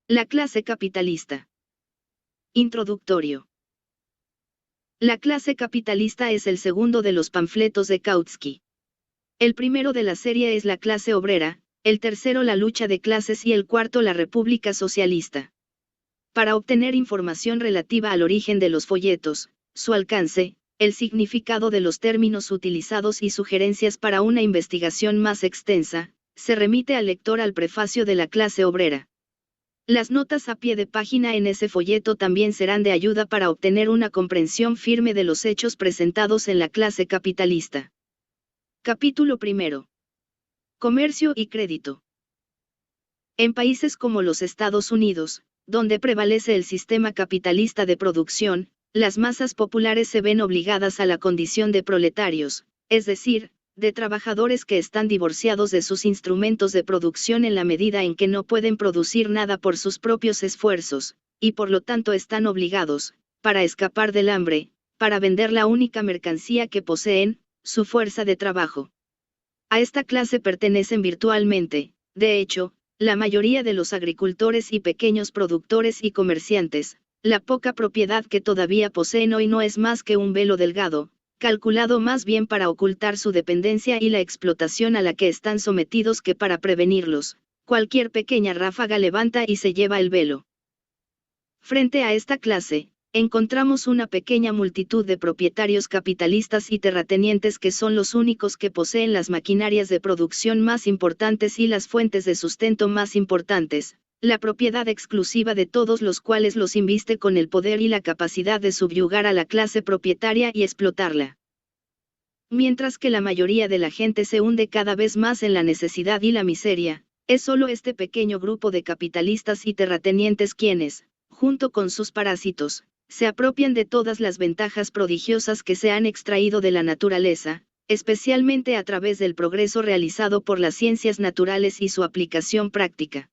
La clase capitalista. Introductorio. La clase capitalista es el segundo de los panfletos de Kautsky. El primero de la serie es la clase obrera, el tercero la lucha de clases y el cuarto la república socialista. Para obtener información relativa al origen de los folletos, su alcance, el significado de los términos utilizados y sugerencias para una investigación más extensa, se remite al lector al prefacio de la clase obrera. Las notas a pie de página en ese folleto también serán de ayuda para obtener una comprensión firme de los hechos presentados en la clase capitalista. Capítulo primero. Comercio y crédito. En países como los Estados Unidos, donde prevalece el sistema capitalista de producción, las masas populares se ven obligadas a la condición de proletarios, es decir, de trabajadores que están divorciados de sus instrumentos de producción en la medida en que no pueden producir nada por sus propios esfuerzos, y por lo tanto están obligados, para escapar del hambre, para vender la única mercancía que poseen, su fuerza de trabajo. A esta clase pertenecen virtualmente, de hecho, la mayoría de los agricultores y pequeños productores y comerciantes. La poca propiedad que todavía poseen hoy no es más que un velo delgado, calculado más bien para ocultar su dependencia y la explotación a la que están sometidos que para prevenirlos. Cualquier pequeña ráfaga levanta y se lleva el velo. Frente a esta clase, encontramos una pequeña multitud de propietarios capitalistas y terratenientes que son los únicos que poseen las maquinarias de producción más importantes y las fuentes de sustento más importantes, la propiedad exclusiva de todos los cuales los inviste con el poder y la capacidad de subyugar a la clase propietaria y explotarla. Mientras que la mayoría de la gente se hunde cada vez más en la necesidad y la miseria, es solo este pequeño grupo de capitalistas y terratenientes quienes, junto con sus parásitos, se apropian de todas las ventajas prodigiosas que se han extraído de la naturaleza, especialmente a través del progreso realizado por las ciencias naturales y su aplicación práctica.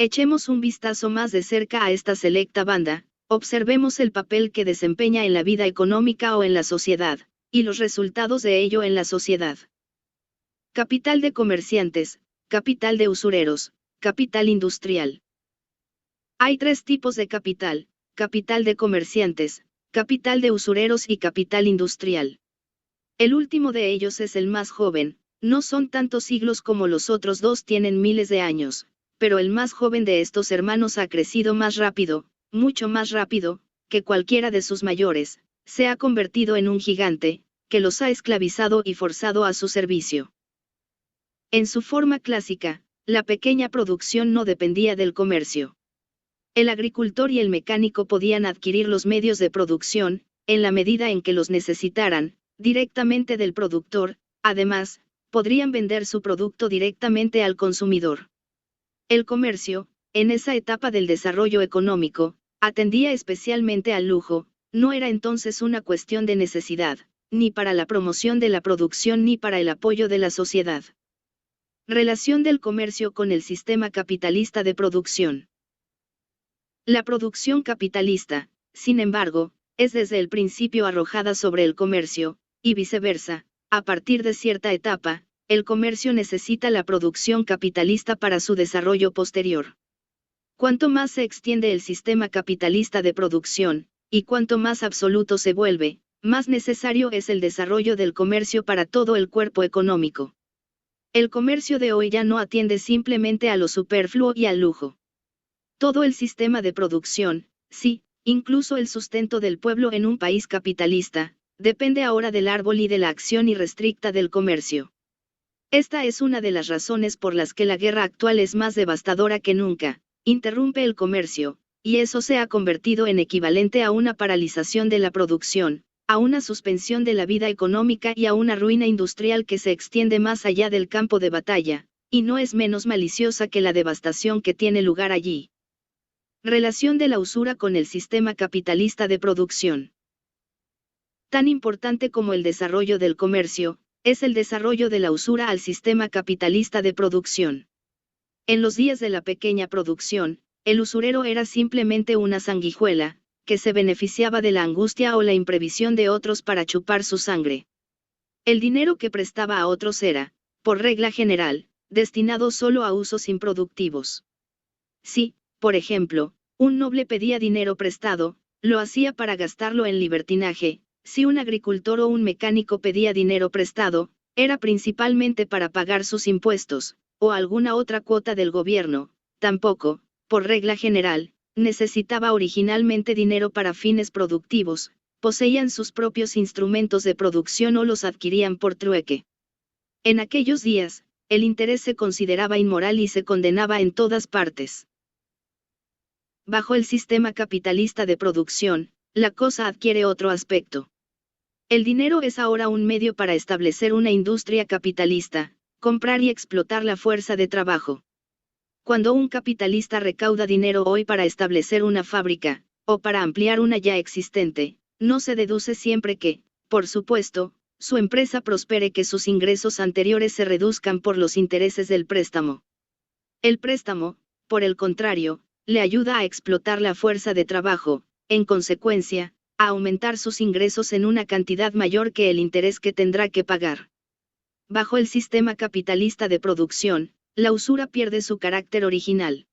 Echemos un vistazo más de cerca a esta selecta banda, observemos el papel que desempeña en la vida económica o en la sociedad, y los resultados de ello en la sociedad. Capital de comerciantes, capital de usureros, capital industrial. Hay tres tipos de capital: capital de comerciantes, capital de usureros y capital industrial. El último de ellos es el más joven, no son tantos siglos como los otros dos tienen miles de años, pero el más joven de estos hermanos ha crecido más rápido, mucho más rápido, que cualquiera de sus mayores, se ha convertido en un gigante, que los ha esclavizado y forzado a su servicio. En su forma clásica, la pequeña producción no dependía del comercio. El agricultor y el mecánico podían adquirir los medios de producción, en la medida en que los necesitaran, directamente del productor. Además, podrían vender su producto directamente al consumidor. El comercio, en esa etapa del desarrollo económico, atendía especialmente al lujo, no era entonces una cuestión de necesidad, ni para la promoción de la producción ni para el apoyo de la sociedad. Relación del comercio con el sistema capitalista de producción. La producción capitalista, sin embargo, es desde el principio arrojada sobre el comercio, y viceversa. A partir de cierta etapa, el comercio necesita la producción capitalista para su desarrollo posterior. Cuanto más se extiende el sistema capitalista de producción, y cuanto más absoluto se vuelve, más necesario es el desarrollo del comercio para todo el cuerpo económico. El comercio de hoy ya no atiende simplemente a lo superfluo y al lujo. Todo el sistema de producción, sí, incluso el sustento del pueblo en un país capitalista, depende ahora del árbol y de la acción irrestricta del comercio. Esta es una de las razones por las que la guerra actual es más devastadora que nunca. Interrumpe el comercio, y eso se ha convertido en equivalente a una paralización de la producción, a una suspensión de la vida económica y a una ruina industrial que se extiende más allá del campo de batalla, y no es menos maliciosa que la devastación que tiene lugar allí. Relación de la usura con el sistema capitalista de producción. Tan importante como el desarrollo del comercio, es el desarrollo de la usura al sistema capitalista de producción. En los días de la pequeña producción, el usurero era simplemente una sanguijuela, que se beneficiaba de la angustia o la imprevisión de otros para chupar su sangre. El dinero que prestaba a otros era, por regla general, destinado solo a usos improductivos. Sí, Por ejemplo, un noble pedía dinero prestado, lo hacía para gastarlo en libertinaje. Si un agricultor o un mecánico pedía dinero prestado, era principalmente para pagar sus impuestos, o alguna otra cuota del gobierno. Tampoco, por regla general, necesitaba originalmente dinero para fines productivos, poseían sus propios instrumentos de producción o los adquirían por trueque. En aquellos días, el interés se consideraba inmoral y se condenaba en todas partes. Bajo el sistema capitalista de producción, la cosa adquiere otro aspecto. El dinero es ahora un medio para establecer una industria capitalista, comprar y explotar la fuerza de trabajo. Cuando un capitalista recauda dinero hoy para establecer una fábrica, o para ampliar una ya existente, no se deduce siempre que, por supuesto, su empresa prospere, que sus ingresos anteriores se reduzcan por los intereses del préstamo. El préstamo, por el contrario, le ayuda a explotar la fuerza de trabajo, en consecuencia, a aumentar sus ingresos en una cantidad mayor que el interés que tendrá que pagar. Bajo el sistema capitalista de producción, la usura pierde su carácter original.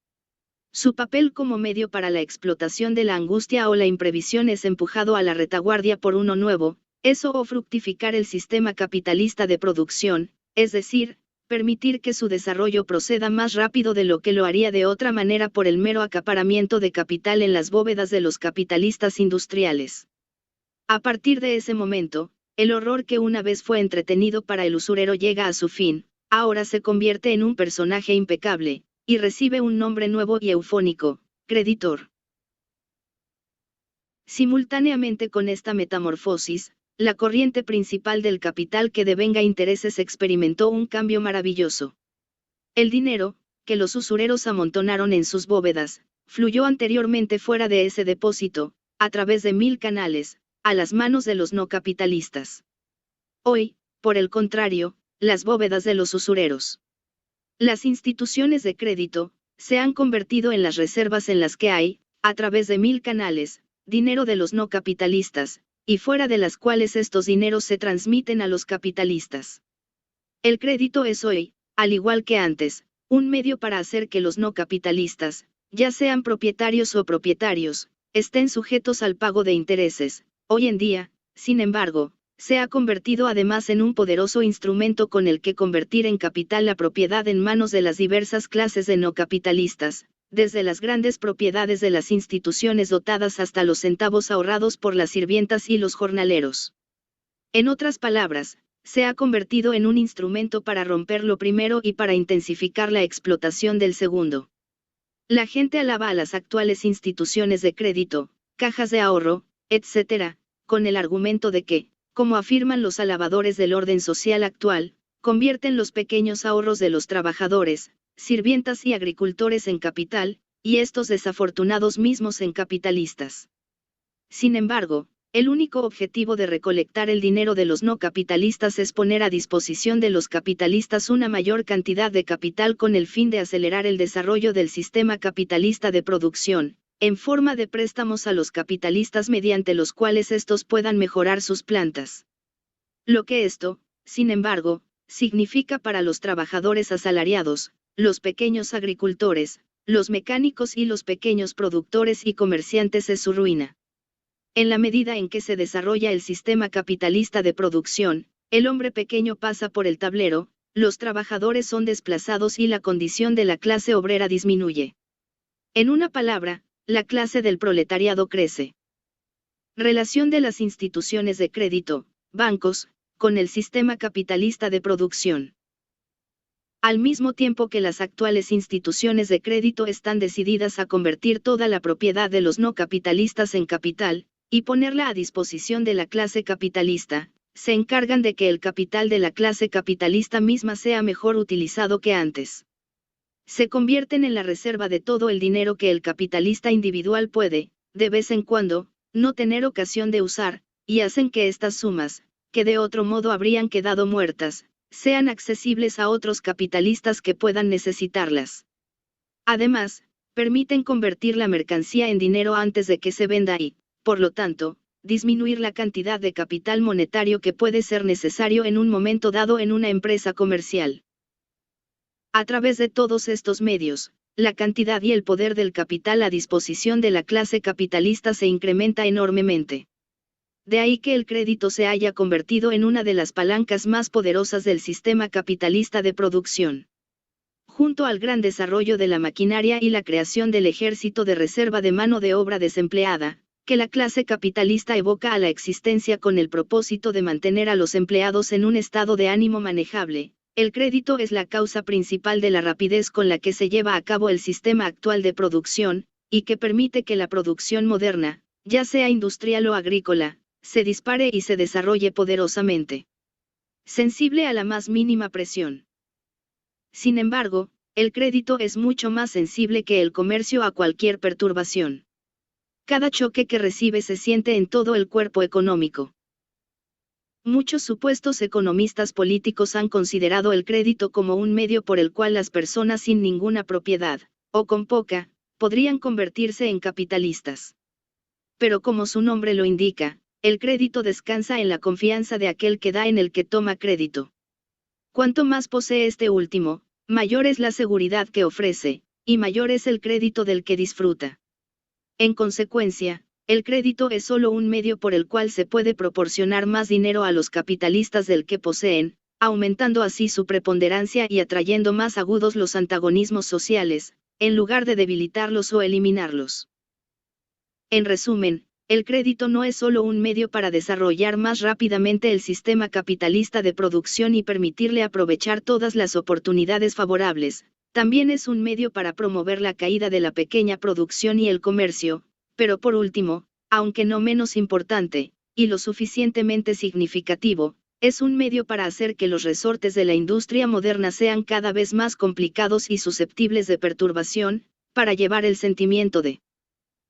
Su papel como medio para la explotación de la angustia o la imprevisión es empujado a la retaguardia por uno nuevo, eso o fructificar el sistema capitalista de producción, es decir, permitir que su desarrollo proceda más rápido de lo que lo haría de otra manera por el mero acaparamiento de capital en las bóvedas de los capitalistas industriales. A partir de ese momento, el horror que una vez fue entretenido para el usurero llega a su fin, ahora se convierte en un personaje impecable, y recibe un nombre nuevo y eufónico, creditor. Simultáneamente con esta metamorfosis, la corriente principal del capital que devenga intereses experimentó un cambio maravilloso. El dinero, que los usureros amontonaron en sus bóvedas, fluyó anteriormente fuera de ese depósito, a través de 1000 canales, a las manos de los no capitalistas. Hoy, por el contrario, las bóvedas de los usureros. Las instituciones de crédito, se han convertido en las reservas en las que hay, a través de 1000 canales, dinero de los no capitalistas, y fuera de las cuales estos dineros se transmiten a los capitalistas. El crédito es hoy, al igual que antes, un medio para hacer que los no capitalistas, ya sean propietarios o propietarios, estén sujetos al pago de intereses. Hoy en día, sin embargo, se ha convertido además en un poderoso instrumento con el que convertir en capital la propiedad en manos de las diversas clases de no capitalistas, desde las grandes propiedades de las instituciones dotadas hasta los centavos ahorrados por las sirvientas y los jornaleros. En otras palabras, se ha convertido en un instrumento para romper lo primero y para intensificar la explotación del segundo. La gente alaba a las actuales instituciones de crédito, cajas de ahorro, etc., con el argumento de que, como afirman los alabadores del orden social actual, convierten los pequeños ahorros de los trabajadores, sirvientas y agricultores en capital, y estos desafortunados mismos en capitalistas. Sin embargo, el único objetivo de recolectar el dinero de los no capitalistas es poner a disposición de los capitalistas una mayor cantidad de capital con el fin de acelerar el desarrollo del sistema capitalista de producción, en forma de préstamos a los capitalistas mediante los cuales estos puedan mejorar sus plantas. Lo que esto, sin embargo, significa para los trabajadores asalariados, los pequeños agricultores, los mecánicos y los pequeños productores y comerciantes es su ruina. En la medida en que se desarrolla el sistema capitalista de producción, el hombre pequeño pasa por el tablero, los trabajadores son desplazados y la condición de la clase obrera disminuye. En una palabra, la clase del proletariado crece. Relación de las instituciones de crédito, bancos, con el sistema capitalista de producción. Al mismo tiempo que las actuales instituciones de crédito están decididas a convertir toda la propiedad de los no capitalistas en capital, y ponerla a disposición de la clase capitalista, se encargan de que el capital de la clase capitalista misma sea mejor utilizado que antes. Se convierten en la reserva de todo el dinero que el capitalista individual puede, de vez en cuando, no tener ocasión de usar, y hacen que estas sumas, que de otro modo habrían quedado muertas, sean accesibles a otros capitalistas que puedan necesitarlas. Además, permiten convertir la mercancía en dinero antes de que se venda y, por lo tanto, disminuir la cantidad de capital monetario que puede ser necesario en un momento dado en una empresa comercial. A través de todos estos medios, la cantidad y el poder del capital a disposición de la clase capitalista se incrementa enormemente. De ahí que el crédito se haya convertido en una de las palancas más poderosas del sistema capitalista de producción. Junto al gran desarrollo de la maquinaria y la creación del ejército de reserva de mano de obra desempleada, que la clase capitalista evoca a la existencia con el propósito de mantener a los empleados en un estado de ánimo manejable, el crédito es la causa principal de la rapidez con la que se lleva a cabo el sistema actual de producción, y que permite que la producción moderna, ya sea industrial o agrícola, se dispare y se desarrolle poderosamente. Sensible a la más mínima presión. Sin embargo, el crédito es mucho más sensible que el comercio a cualquier perturbación. Cada choque que recibe se siente en todo el cuerpo económico. Muchos supuestos economistas políticos han considerado el crédito como un medio por el cual las personas sin ninguna propiedad, o con poca, podrían convertirse en capitalistas. Pero como su nombre lo indica, el crédito descansa en la confianza de aquel que da en el que toma crédito. Cuanto más posee este último, mayor es la seguridad que ofrece, y mayor es el crédito del que disfruta. En consecuencia, el crédito es solo un medio por el cual se puede proporcionar más dinero a los capitalistas del que poseen, aumentando así su preponderancia y atrayendo más agudos los antagonismos sociales, en lugar de debilitarlos o eliminarlos. En resumen, el crédito no es solo un medio para desarrollar más rápidamente el sistema capitalista de producción y permitirle aprovechar todas las oportunidades favorables, también es un medio para promover la caída de la pequeña producción y el comercio, pero por último, aunque no menos importante, y lo suficientemente significativo, es un medio para hacer que los resortes de la industria moderna sean cada vez más complicados y susceptibles de perturbación, para llevar el sentimiento de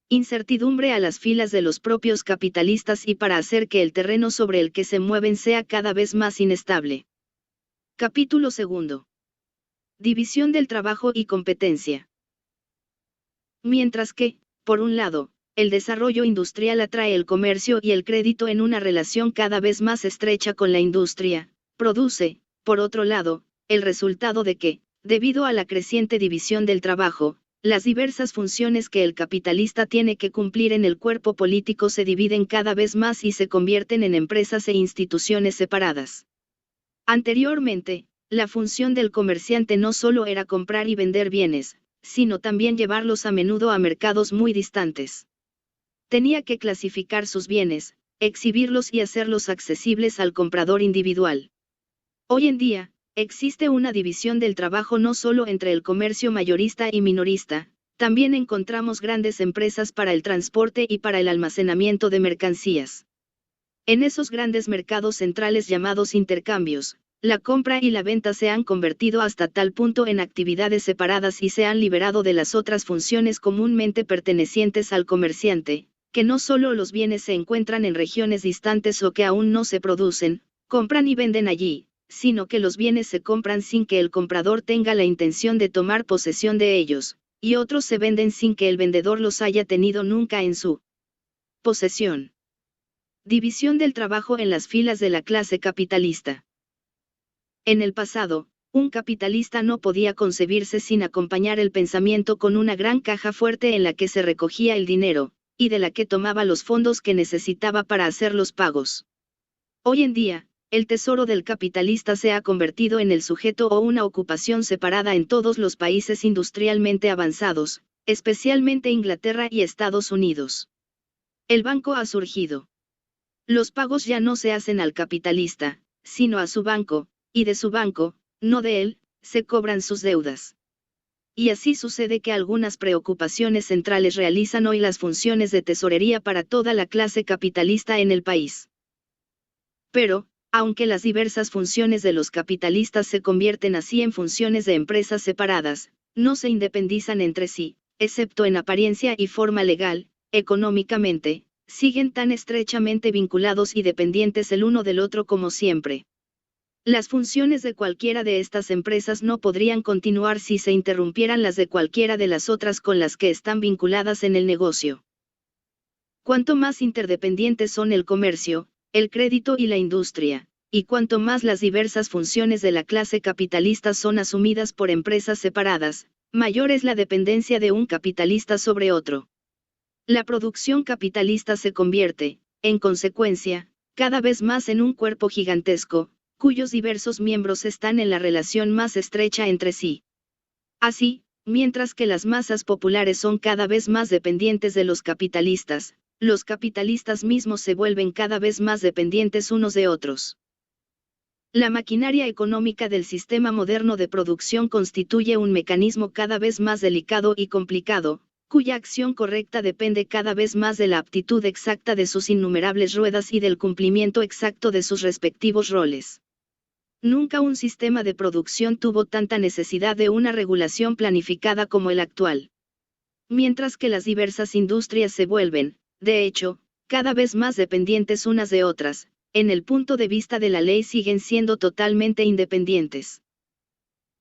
incertidumbre a las filas de los propios capitalistas y para hacer que el terreno sobre el que se mueven sea cada vez más inestable. Capítulo 2. División del trabajo y competencia. Mientras que, por un lado, el desarrollo industrial atrae el comercio y el crédito en una relación cada vez más estrecha con la industria, produce, por otro lado, el resultado de que, debido a la creciente división del trabajo, las diversas funciones que el capitalista tiene que cumplir en el cuerpo político se dividen cada vez más y se convierten en empresas e instituciones separadas. Anteriormente, la función del comerciante no solo era comprar y vender bienes, sino también llevarlos a menudo a mercados muy distantes. Tenía que clasificar sus bienes, exhibirlos y hacerlos accesibles al comprador individual. Hoy en día, existe una división del trabajo no solo entre el comercio mayorista y minorista, también encontramos grandes empresas para el transporte y para el almacenamiento de mercancías. En esos grandes mercados centrales llamados intercambios, la compra y la venta se han convertido hasta tal punto en actividades separadas y se han liberado de las otras funciones comúnmente pertenecientes al comerciante, que no solo los bienes se encuentran en regiones distantes o que aún no se producen, compran y venden allí, sino que los bienes se compran sin que el comprador tenga la intención de tomar posesión de ellos, y otros se venden sin que el vendedor los haya tenido nunca en su posesión. División del trabajo en las filas de la clase capitalista. En el pasado, un capitalista no podía concebirse sin acompañar el pensamiento con una gran caja fuerte en la que se recogía el dinero, y de la que tomaba los fondos que necesitaba para hacer los pagos. Hoy en día, el tesoro del capitalista se ha convertido en el sujeto o una ocupación separada en todos los países industrialmente avanzados, especialmente Inglaterra y Estados Unidos. El banco ha surgido. Los pagos ya no se hacen al capitalista, sino a su banco, y de su banco, no de él, se cobran sus deudas. Y así sucede que algunas preocupaciones centrales realizan hoy las funciones de tesorería para toda la clase capitalista en el país. Pero, aunque las diversas funciones de los capitalistas se convierten así en funciones de empresas separadas, no se independizan entre sí, excepto en apariencia y forma legal, económicamente, siguen tan estrechamente vinculados y dependientes el uno del otro como siempre. Las funciones de cualquiera de estas empresas no podrían continuar si se interrumpieran las de cualquiera de las otras con las que están vinculadas en el negocio. Cuanto más interdependientes son el comercio, el crédito y la industria, y cuanto más las diversas funciones de la clase capitalista son asumidas por empresas separadas, mayor es la dependencia de un capitalista sobre otro. La producción capitalista se convierte, en consecuencia, cada vez más en un cuerpo gigantesco, cuyos diversos miembros están en la relación más estrecha entre sí. Así, mientras que las masas populares son cada vez más dependientes de los capitalistas mismos se vuelven cada vez más dependientes unos de otros. La maquinaria económica del sistema moderno de producción constituye un mecanismo cada vez más delicado y complicado, cuya acción correcta depende cada vez más de la aptitud exacta de sus innumerables ruedas y del cumplimiento exacto de sus respectivos roles. Nunca un sistema de producción tuvo tanta necesidad de una regulación planificada como el actual. Mientras que las diversas industrias se vuelven, de hecho, cada vez más dependientes unas de otras, en el punto de vista de la ley siguen siendo totalmente independientes.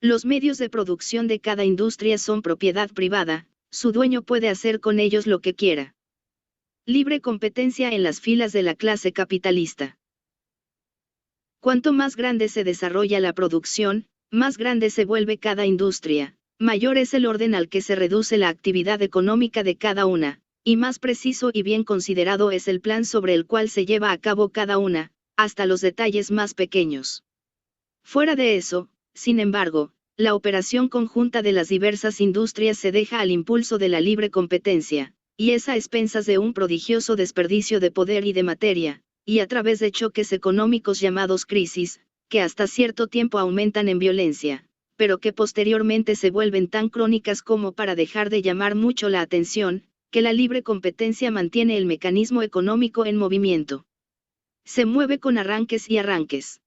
Los medios de producción de cada industria son propiedad privada, su dueño puede hacer con ellos lo que quiera. Libre competencia en las filas de la clase capitalista. Cuanto más grande se desarrolla la producción, más grande se vuelve cada industria, mayor es el orden al que se reduce la actividad económica de cada una, y más preciso y bien considerado es el plan sobre el cual se lleva a cabo cada una, hasta los detalles más pequeños. Fuera de eso, sin embargo, la operación conjunta de las diversas industrias se deja al impulso de la libre competencia, y es a expensas de un prodigioso desperdicio de poder y de materia, y a través de choques económicos llamados crisis, que hasta cierto tiempo aumentan en violencia, pero que posteriormente se vuelven tan crónicas como para dejar de llamar mucho la atención, que la libre competencia mantiene el mecanismo económico en movimiento. Se mueve con arranques y arranques.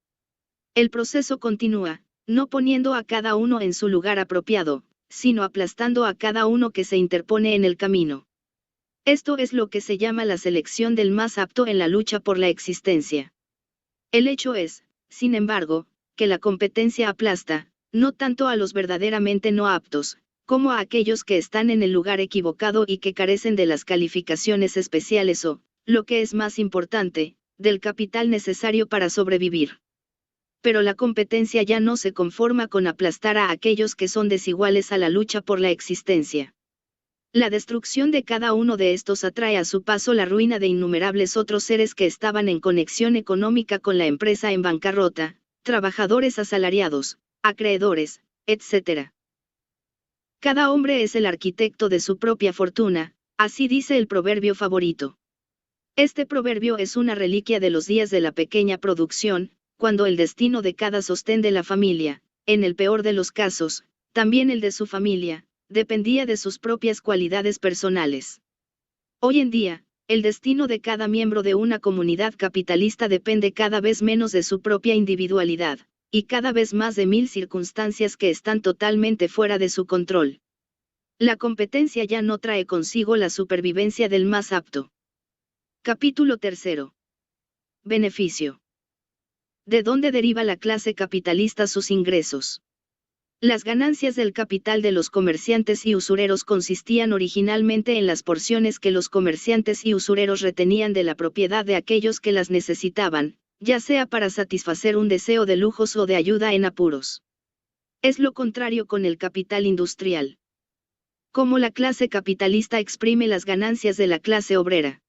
El proceso continúa, no poniendo a cada uno en su lugar apropiado, sino aplastando a cada uno que se interpone en el camino. Esto es lo que se llama la selección del más apto en la lucha por la existencia. El hecho es, sin embargo, que la competencia aplasta, no tanto a los verdaderamente no aptos, como a aquellos que están en el lugar equivocado y que carecen de las calificaciones especiales o, lo que es más importante, del capital necesario para sobrevivir. Pero la competencia ya no se conforma con aplastar a aquellos que son desiguales a la lucha por la existencia. La destrucción de cada uno de estos atrae a su paso la ruina de innumerables otros seres que estaban en conexión económica con la empresa en bancarrota, trabajadores asalariados, acreedores, etc. Cada hombre es el arquitecto de su propia fortuna, así dice el proverbio favorito. Este proverbio es una reliquia de los días de la pequeña producción, cuando el destino de cada sostén de la familia, en el peor de los casos, también el de su familia, dependía de sus propias cualidades personales. Hoy en día, el destino de cada miembro de una comunidad capitalista depende cada vez menos de su propia individualidad, y cada vez más de mil circunstancias que están totalmente fuera de su control. La competencia ya no trae consigo la supervivencia del más apto. Capítulo 3. Beneficio. ¿De dónde deriva la clase capitalista sus ingresos? Las ganancias del capital de los comerciantes y usureros consistían originalmente en las porciones que los comerciantes y usureros retenían de la propiedad de aquellos que las necesitaban, ya sea para satisfacer un deseo de lujos o de ayuda en apuros. Es lo contrario con el capital industrial. Cómo la clase capitalista exprime las ganancias de la clase obrera.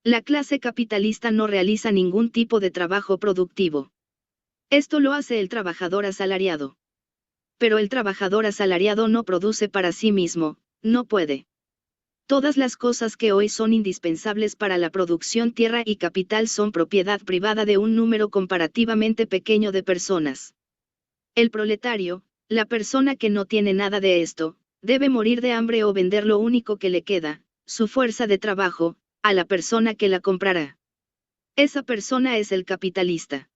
La clase capitalista no realiza ningún tipo de trabajo productivo. Esto lo hace el trabajador asalariado. Pero el trabajador asalariado no produce para sí mismo, no puede. Todas las cosas que hoy son indispensables para la producción tierra y capital son propiedad privada de un número comparativamente pequeño de personas. El proletario, la persona que no tiene nada de esto, debe morir de hambre o vender lo único que le queda, su fuerza de trabajo, a la persona que la comprará. Esa persona es el capitalista.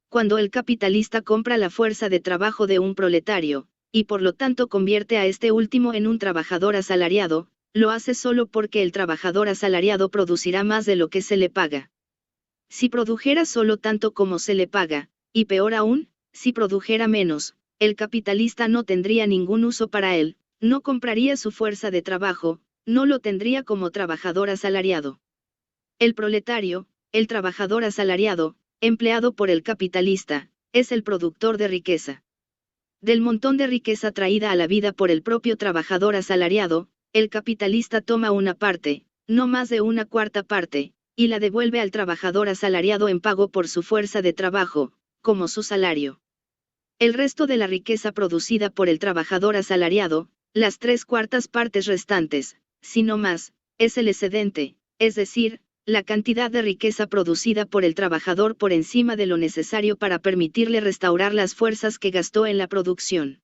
Cuando el capitalista compra la fuerza de trabajo de un proletario, y por lo tanto convierte a este último en un trabajador asalariado, lo hace solo porque el trabajador asalariado producirá más de lo que se le paga. Si produjera solo tanto como se le paga, y peor aún, si produjera menos, el capitalista no tendría ningún uso para él, no compraría su fuerza de trabajo, no lo tendría como trabajador asalariado. El proletario, el trabajador asalariado, empleado por el capitalista, es el productor de riqueza. Del montón de riqueza traída a la vida por el propio trabajador asalariado, el capitalista toma una parte, no más de una cuarta parte, y la devuelve al trabajador asalariado en pago por su fuerza de trabajo, como su salario. El resto de la riqueza producida por el trabajador asalariado, las 3/4 partes restantes, si no más, es el excedente, es decir, la cantidad de riqueza producida por el trabajador por encima de lo necesario para permitirle restaurar las fuerzas que gastó en la producción.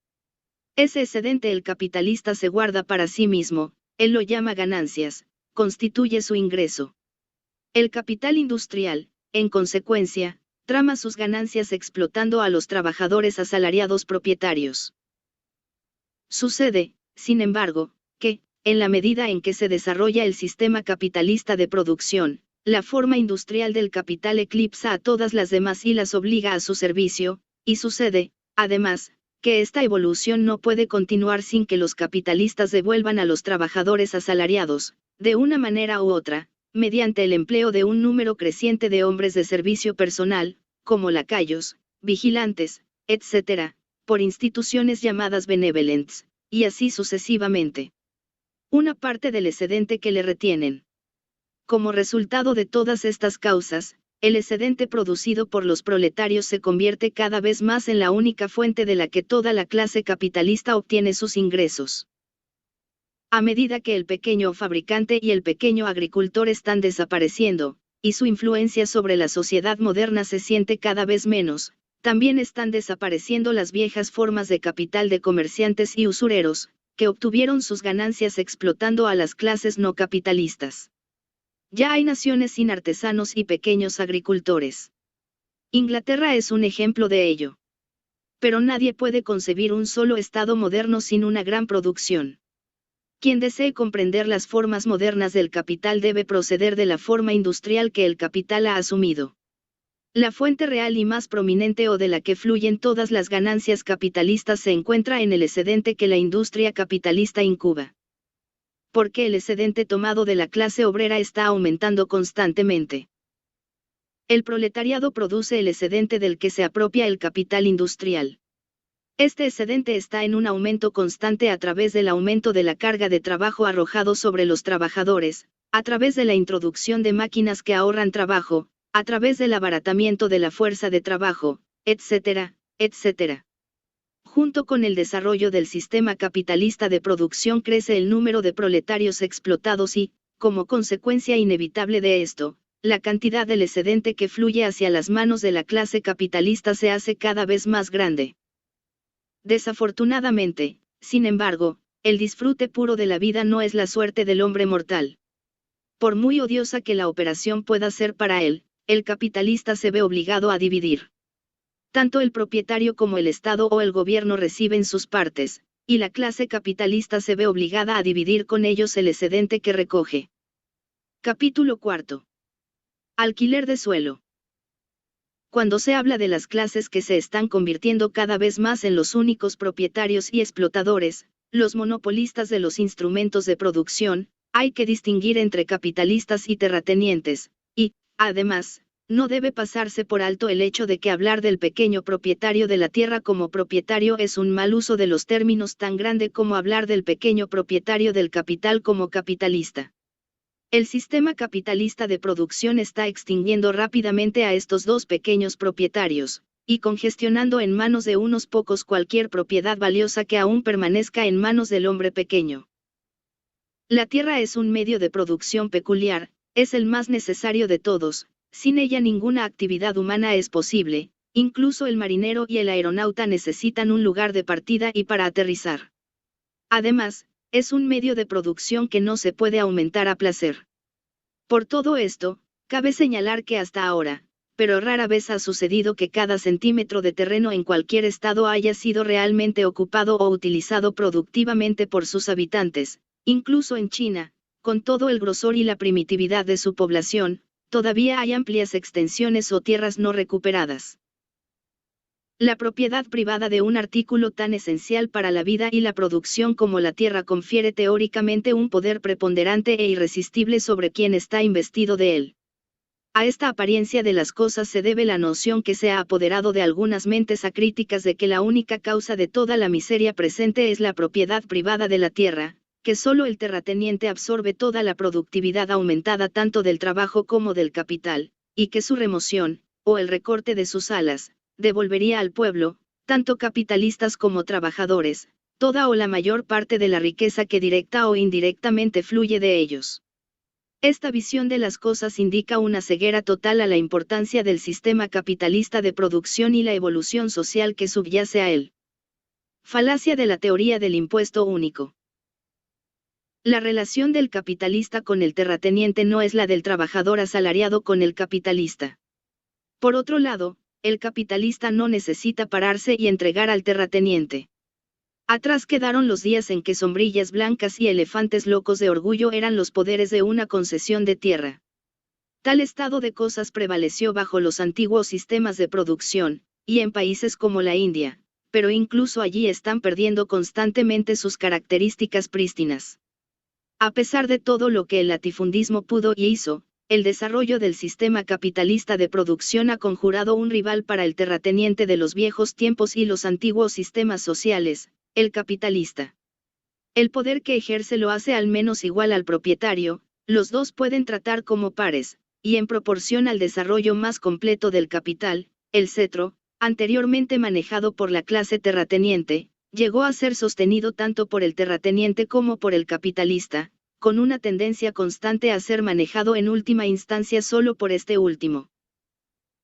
Ese excedente el capitalista se guarda para sí mismo, él lo llama ganancias, constituye su ingreso. El capital industrial, en consecuencia, trama sus ganancias explotando a los trabajadores asalariados propietarios. Sucede, sin embargo, que, en la medida en que se desarrolla el sistema capitalista de producción, la forma industrial del capital eclipsa a todas las demás y las obliga a su servicio, y sucede, además, que esta evolución no puede continuar sin que los capitalistas devuelvan a los trabajadores asalariados, de una manera u otra, mediante el empleo de un número creciente de hombres de servicio personal, como lacayos, vigilantes, etc., por instituciones llamadas benevolents, y así sucesivamente. Una parte del excedente que le retienen. Como resultado de todas estas causas, el excedente producido por los proletarios se convierte cada vez más en la única fuente de la que toda la clase capitalista obtiene sus ingresos. A medida que el pequeño fabricante y el pequeño agricultor están desapareciendo, y su influencia sobre la sociedad moderna se siente cada vez menos, también están desapareciendo las viejas formas de capital de comerciantes y usureros, que obtuvieron sus ganancias explotando a las clases no capitalistas. Ya hay naciones sin artesanos y pequeños agricultores. Inglaterra es un ejemplo de ello. Pero nadie puede concebir un solo Estado moderno sin una gran producción. Quien desee comprender las formas modernas del capital debe proceder de la forma industrial que el capital ha asumido. La fuente real y más prominente o de la que fluyen todas las ganancias capitalistas se encuentra en el excedente que la industria capitalista incuba. Porque el excedente tomado de la clase obrera está aumentando constantemente. El proletariado produce el excedente del que se apropia el capital industrial. Este excedente está en un aumento constante a través del aumento de la carga de trabajo arrojado sobre los trabajadores, a través de la introducción de máquinas que ahorran trabajo, a través del abaratamiento de la fuerza de trabajo, etcétera, etcétera. Junto con el desarrollo del sistema capitalista de producción crece el número de proletarios explotados y, como consecuencia inevitable de esto, la cantidad del excedente que fluye hacia las manos de la clase capitalista se hace cada vez más grande. Desafortunadamente, sin embargo, el disfrute puro de la vida no es la suerte del hombre mortal. Por muy odiosa que la operación pueda ser para él, el capitalista se ve obligado a dividir. Tanto el propietario como el Estado o el gobierno reciben sus partes, y la clase capitalista se ve obligada a dividir con ellos el excedente que recoge. Capítulo 4. Alquiler de suelo. Cuando se habla de las clases que se están convirtiendo cada vez más en los únicos propietarios y explotadores, los monopolistas de los instrumentos de producción, hay que distinguir entre capitalistas y terratenientes, y, además, no debe pasarse por alto el hecho de que hablar del pequeño propietario de la tierra como propietario es un mal uso de los términos tan grande como hablar del pequeño propietario del capital como capitalista. El sistema capitalista de producción está extinguiendo rápidamente a estos dos pequeños propietarios, y congestionando en manos de unos pocos cualquier propiedad valiosa que aún permanezca en manos del hombre pequeño. La tierra es un medio de producción peculiar, es el más necesario de todos. Sin ella ninguna actividad humana es posible, incluso el marinero y el aeronauta necesitan un lugar de partida y para aterrizar. Además, es un medio de producción que no se puede aumentar a placer. Por todo esto, cabe señalar que hasta ahora, pero rara vez ha sucedido que cada centímetro de terreno en cualquier estado haya sido realmente ocupado o utilizado productivamente por sus habitantes, incluso en China, con todo el grosor y la primitividad de su población. Todavía hay amplias extensiones o tierras no recuperadas. La propiedad privada de un artículo tan esencial para la vida y la producción como la tierra confiere teóricamente un poder preponderante e irresistible sobre quien está investido de él. A esta apariencia de las cosas se debe la noción que se ha apoderado de algunas mentes acríticas de que la única causa de toda la miseria presente es la propiedad privada de la tierra, que solo el terrateniente absorbe toda la productividad aumentada tanto del trabajo como del capital, y que su remoción, o el recorte de sus alas, devolvería al pueblo, tanto capitalistas como trabajadores, toda o la mayor parte de la riqueza que directa o indirectamente fluye de ellos. Esta visión de las cosas indica una ceguera total a la importancia del sistema capitalista de producción y la evolución social que subyace a él. Falacia de la teoría del impuesto único. La relación del capitalista con el terrateniente no es la del trabajador asalariado con el capitalista. Por otro lado, el capitalista no necesita pararse y entregar al terrateniente. Atrás quedaron los días en que sombrillas blancas y elefantes locos de orgullo eran los poderes de una concesión de tierra. Tal estado de cosas prevaleció bajo los antiguos sistemas de producción, y en países como la India, pero incluso allí están perdiendo constantemente sus características prístinas. A pesar de todo lo que el latifundismo pudo y hizo, el desarrollo del sistema capitalista de producción ha conjurado un rival para el terrateniente de los viejos tiempos y los antiguos sistemas sociales, el capitalista. El poder que ejerce lo hace al menos igual al propietario, los dos pueden tratar como pares, y en proporción al desarrollo más completo del capital, el cetro, anteriormente manejado por la clase terrateniente, llegó a ser sostenido tanto por el terrateniente como por el capitalista, con una tendencia constante a ser manejado en última instancia solo por este último.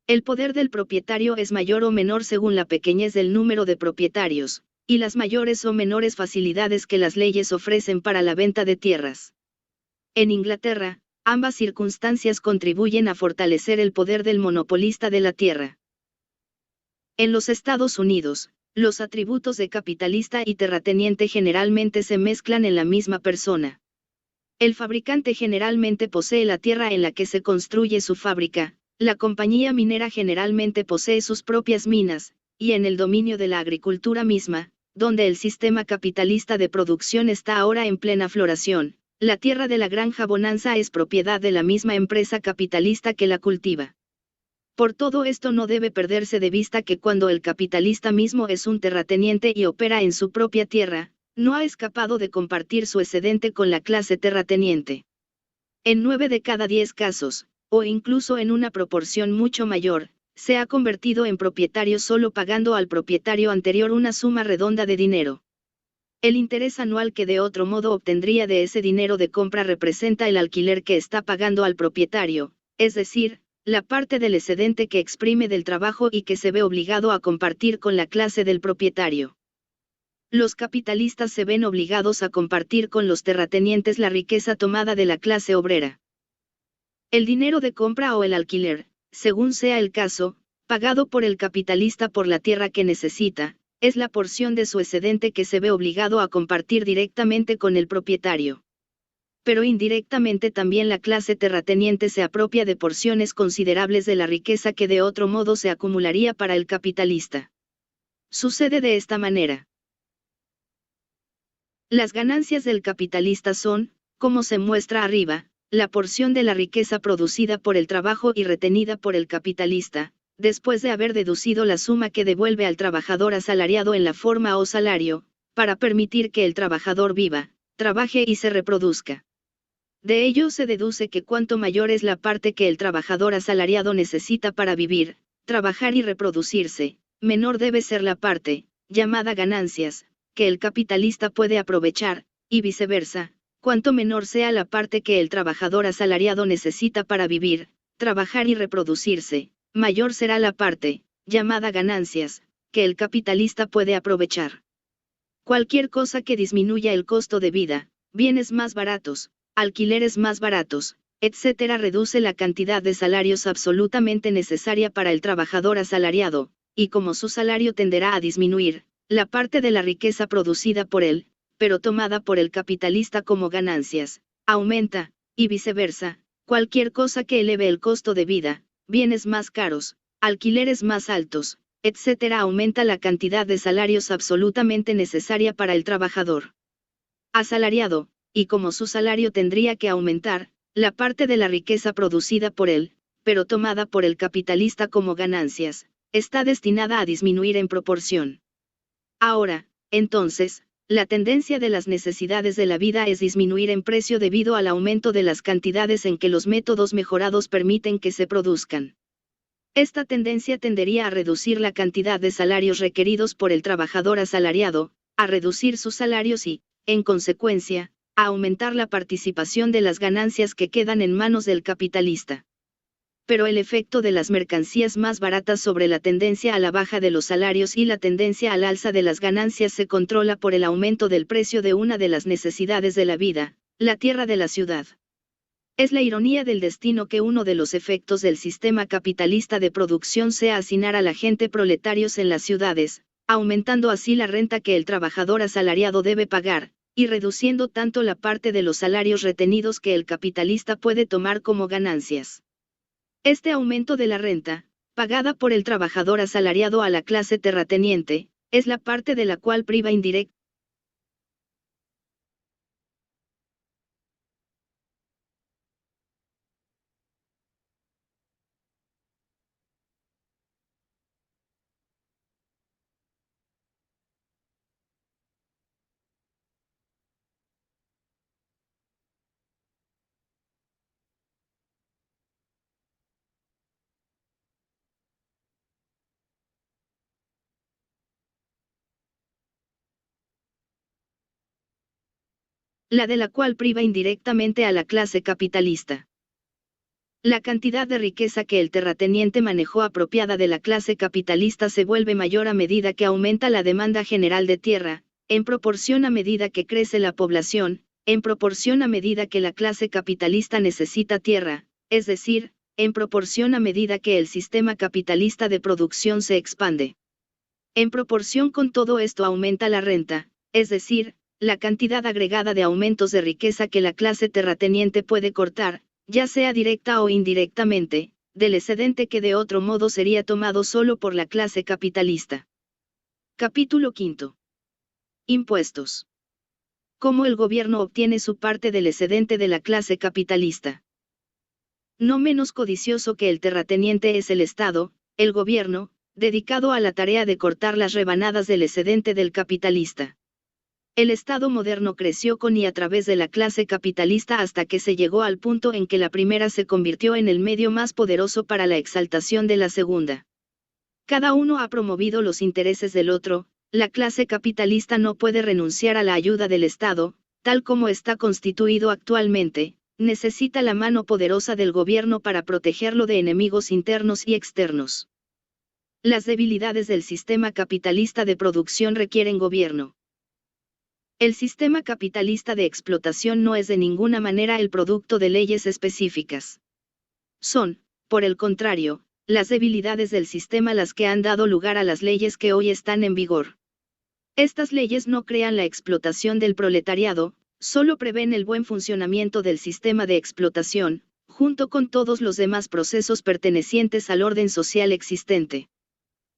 El poder del propietario es mayor o menor según la pequeñez del número de propietarios, y las mayores o menores facilidades que las leyes ofrecen para la venta de tierras. En Inglaterra, ambas circunstancias contribuyen a fortalecer el poder del monopolista de la tierra. En los Estados Unidos, los atributos de capitalista y terrateniente generalmente se mezclan en la misma persona. El fabricante generalmente posee la tierra en la que se construye su fábrica, la compañía minera generalmente posee sus propias minas, y en el dominio de la agricultura misma, donde el sistema capitalista de producción está ahora en plena floración, la tierra de la granja bonanza es propiedad de la misma empresa capitalista que la cultiva. Por todo esto no debe perderse de vista que cuando el capitalista mismo es un terrateniente y opera en su propia tierra, no ha escapado de compartir su excedente con la clase terrateniente. En 9 de cada 10 casos, o incluso en una proporción mucho mayor, se ha convertido en propietario solo pagando al propietario anterior una suma redonda de dinero. El interés anual que de otro modo obtendría de ese dinero de compra representa el alquiler que está pagando al propietario, es decir, la parte del excedente que exprime del trabajo y que se ve obligado a compartir con la clase del propietario. Los capitalistas se ven obligados a compartir con los terratenientes la riqueza tomada de la clase obrera. El dinero de compra o el alquiler, según sea el caso, pagado por el capitalista por la tierra que necesita, es la porción de su excedente que se ve obligado a compartir directamente con el propietario. Pero indirectamente también la clase terrateniente se apropia de porciones considerables de la riqueza que de otro modo se acumularía para el capitalista. Sucede de esta manera. Las ganancias del capitalista son, como se muestra arriba, la porción de la riqueza producida por el trabajo y retenida por el capitalista, después de haber deducido la suma que devuelve al trabajador asalariado en la forma o salario, para permitir que el trabajador viva, trabaje y se reproduzca. De ello se deduce que cuanto mayor es la parte que el trabajador asalariado necesita para vivir, trabajar y reproducirse, menor debe ser la parte, llamada ganancias, que el capitalista puede aprovechar, y viceversa, cuanto menor sea la parte que el trabajador asalariado necesita para vivir, trabajar y reproducirse, mayor será la parte, llamada ganancias, que el capitalista puede aprovechar. Cualquier cosa que disminuya el costo de vida, bienes más baratos, alquileres más baratos, etc., reduce la cantidad de salarios absolutamente necesaria para el trabajador asalariado, y como su salario tenderá a disminuir, la parte de la riqueza producida por él, pero tomada por el capitalista como ganancias, aumenta, y viceversa, cualquier cosa que eleve el costo de vida, bienes más caros, alquileres más altos, etc., aumenta la cantidad de salarios absolutamente necesaria para el trabajador asalariado, y como su salario tendría que aumentar, la parte de la riqueza producida por él, pero tomada por el capitalista como ganancias, está destinada a disminuir en proporción. Ahora, entonces, la tendencia de las necesidades de la vida es disminuir en precio debido al aumento de las cantidades en que los métodos mejorados permiten que se produzcan. Esta tendencia tendería a reducir la cantidad de salarios requeridos por el trabajador asalariado, a reducir sus salarios y, en consecuencia, a aumentar la participación de las ganancias que quedan en manos del capitalista. Pero el efecto de las mercancías más baratas sobre la tendencia a la baja de los salarios y la tendencia al alza de las ganancias se controla por el aumento del precio de una de las necesidades de la vida, la tierra de la ciudad. Es la ironía del destino que uno de los efectos del sistema capitalista de producción sea hacinar a la gente proletarios en las ciudades, aumentando así la renta que el trabajador asalariado debe pagar, y reduciendo tanto la parte de los salarios retenidos que el capitalista puede tomar como ganancias. Este aumento de la renta, pagada por el trabajador asalariado a la clase terrateniente, es la parte de la cual priva indirectamente la de la cual priva indirectamente a la clase capitalista. La cantidad de riqueza que el terrateniente manejó apropiada de la clase capitalista se vuelve mayor a medida que aumenta la demanda general de tierra, en proporción a medida que crece la población, en proporción a medida que la clase capitalista necesita tierra, es decir, en proporción a medida que el sistema capitalista de producción se expande. En proporción con todo esto aumenta la renta, es decir, la cantidad agregada de aumentos de riqueza que la clase terrateniente puede cortar, ya sea directa o indirectamente, del excedente que de otro modo sería tomado solo por la clase capitalista. Capítulo 5. Impuestos. ¿Cómo el gobierno obtiene su parte del excedente de la clase capitalista? No menos codicioso que el terrateniente es el Estado, el gobierno, dedicado a la tarea de cortar las rebanadas del excedente del capitalista. El Estado moderno creció con y a través de la clase capitalista hasta que se llegó al punto en que la primera se convirtió en el medio más poderoso para la exaltación de la segunda. Cada uno ha promovido los intereses del otro, la clase capitalista no puede renunciar a la ayuda del Estado, tal como está constituido actualmente, necesita la mano poderosa del gobierno para protegerlo de enemigos internos y externos. Las debilidades del sistema capitalista de producción requieren gobierno. El sistema capitalista de explotación no es de ninguna manera el producto de leyes específicas. Son, por el contrario, las debilidades del sistema las que han dado lugar a las leyes que hoy están en vigor. Estas leyes no crean la explotación del proletariado, solo prevén el buen funcionamiento del sistema de explotación, junto con todos los demás procesos pertenecientes al orden social existente.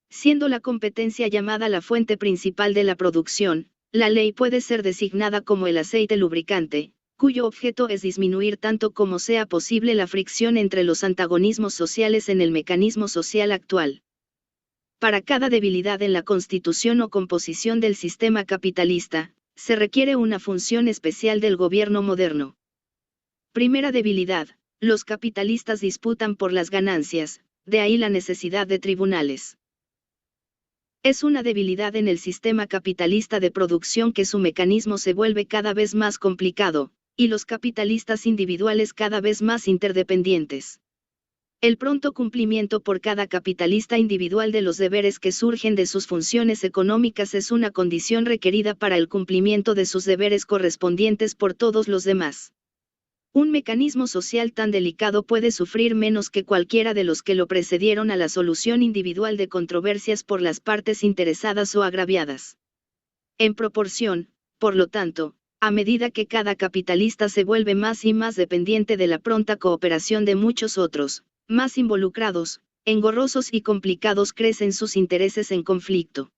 Siendo la competencia llamada la fuente principal de la producción, la ley puede ser designada como el aceite lubricante, cuyo objeto es disminuir tanto como sea posible la fricción entre los antagonismos sociales en el mecanismo social actual. Para cada debilidad en la constitución o composición del sistema capitalista, se requiere una función especial del gobierno moderno. Primera debilidad, los capitalistas disputan por las ganancias, de ahí la necesidad de tribunales. Es una debilidad en el sistema capitalista de producción que su mecanismo se vuelve cada vez más complicado, y los capitalistas individuales cada vez más interdependientes. El pronto cumplimiento por cada capitalista individual de los deberes que surgen de sus funciones económicas es una condición requerida para el cumplimiento de sus deberes correspondientes por todos los demás. Un mecanismo social tan delicado puede sufrir menos que cualquiera de los que lo precedieron a la solución individual de controversias por las partes interesadas o agraviadas. En proporción, por lo tanto, a medida que cada capitalista se vuelve más y más dependiente de la pronta cooperación de muchos otros, más involucrados, engorrosos y complicados crecen sus intereses en conflicto.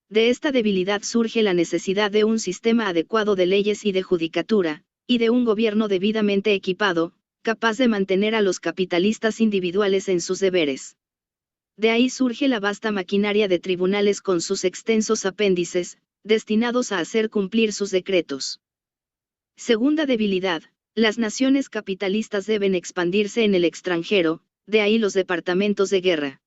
De esta debilidad surge la necesidad de un sistema adecuado de leyes y de judicatura, y de un gobierno debidamente equipado, capaz de mantener a los capitalistas individuales en sus deberes. De ahí surge la vasta maquinaria de tribunales con sus extensos apéndices, destinados a hacer cumplir sus decretos. Segunda debilidad, las naciones capitalistas deben expandirse en el extranjero, de ahí los departamentos de guerra.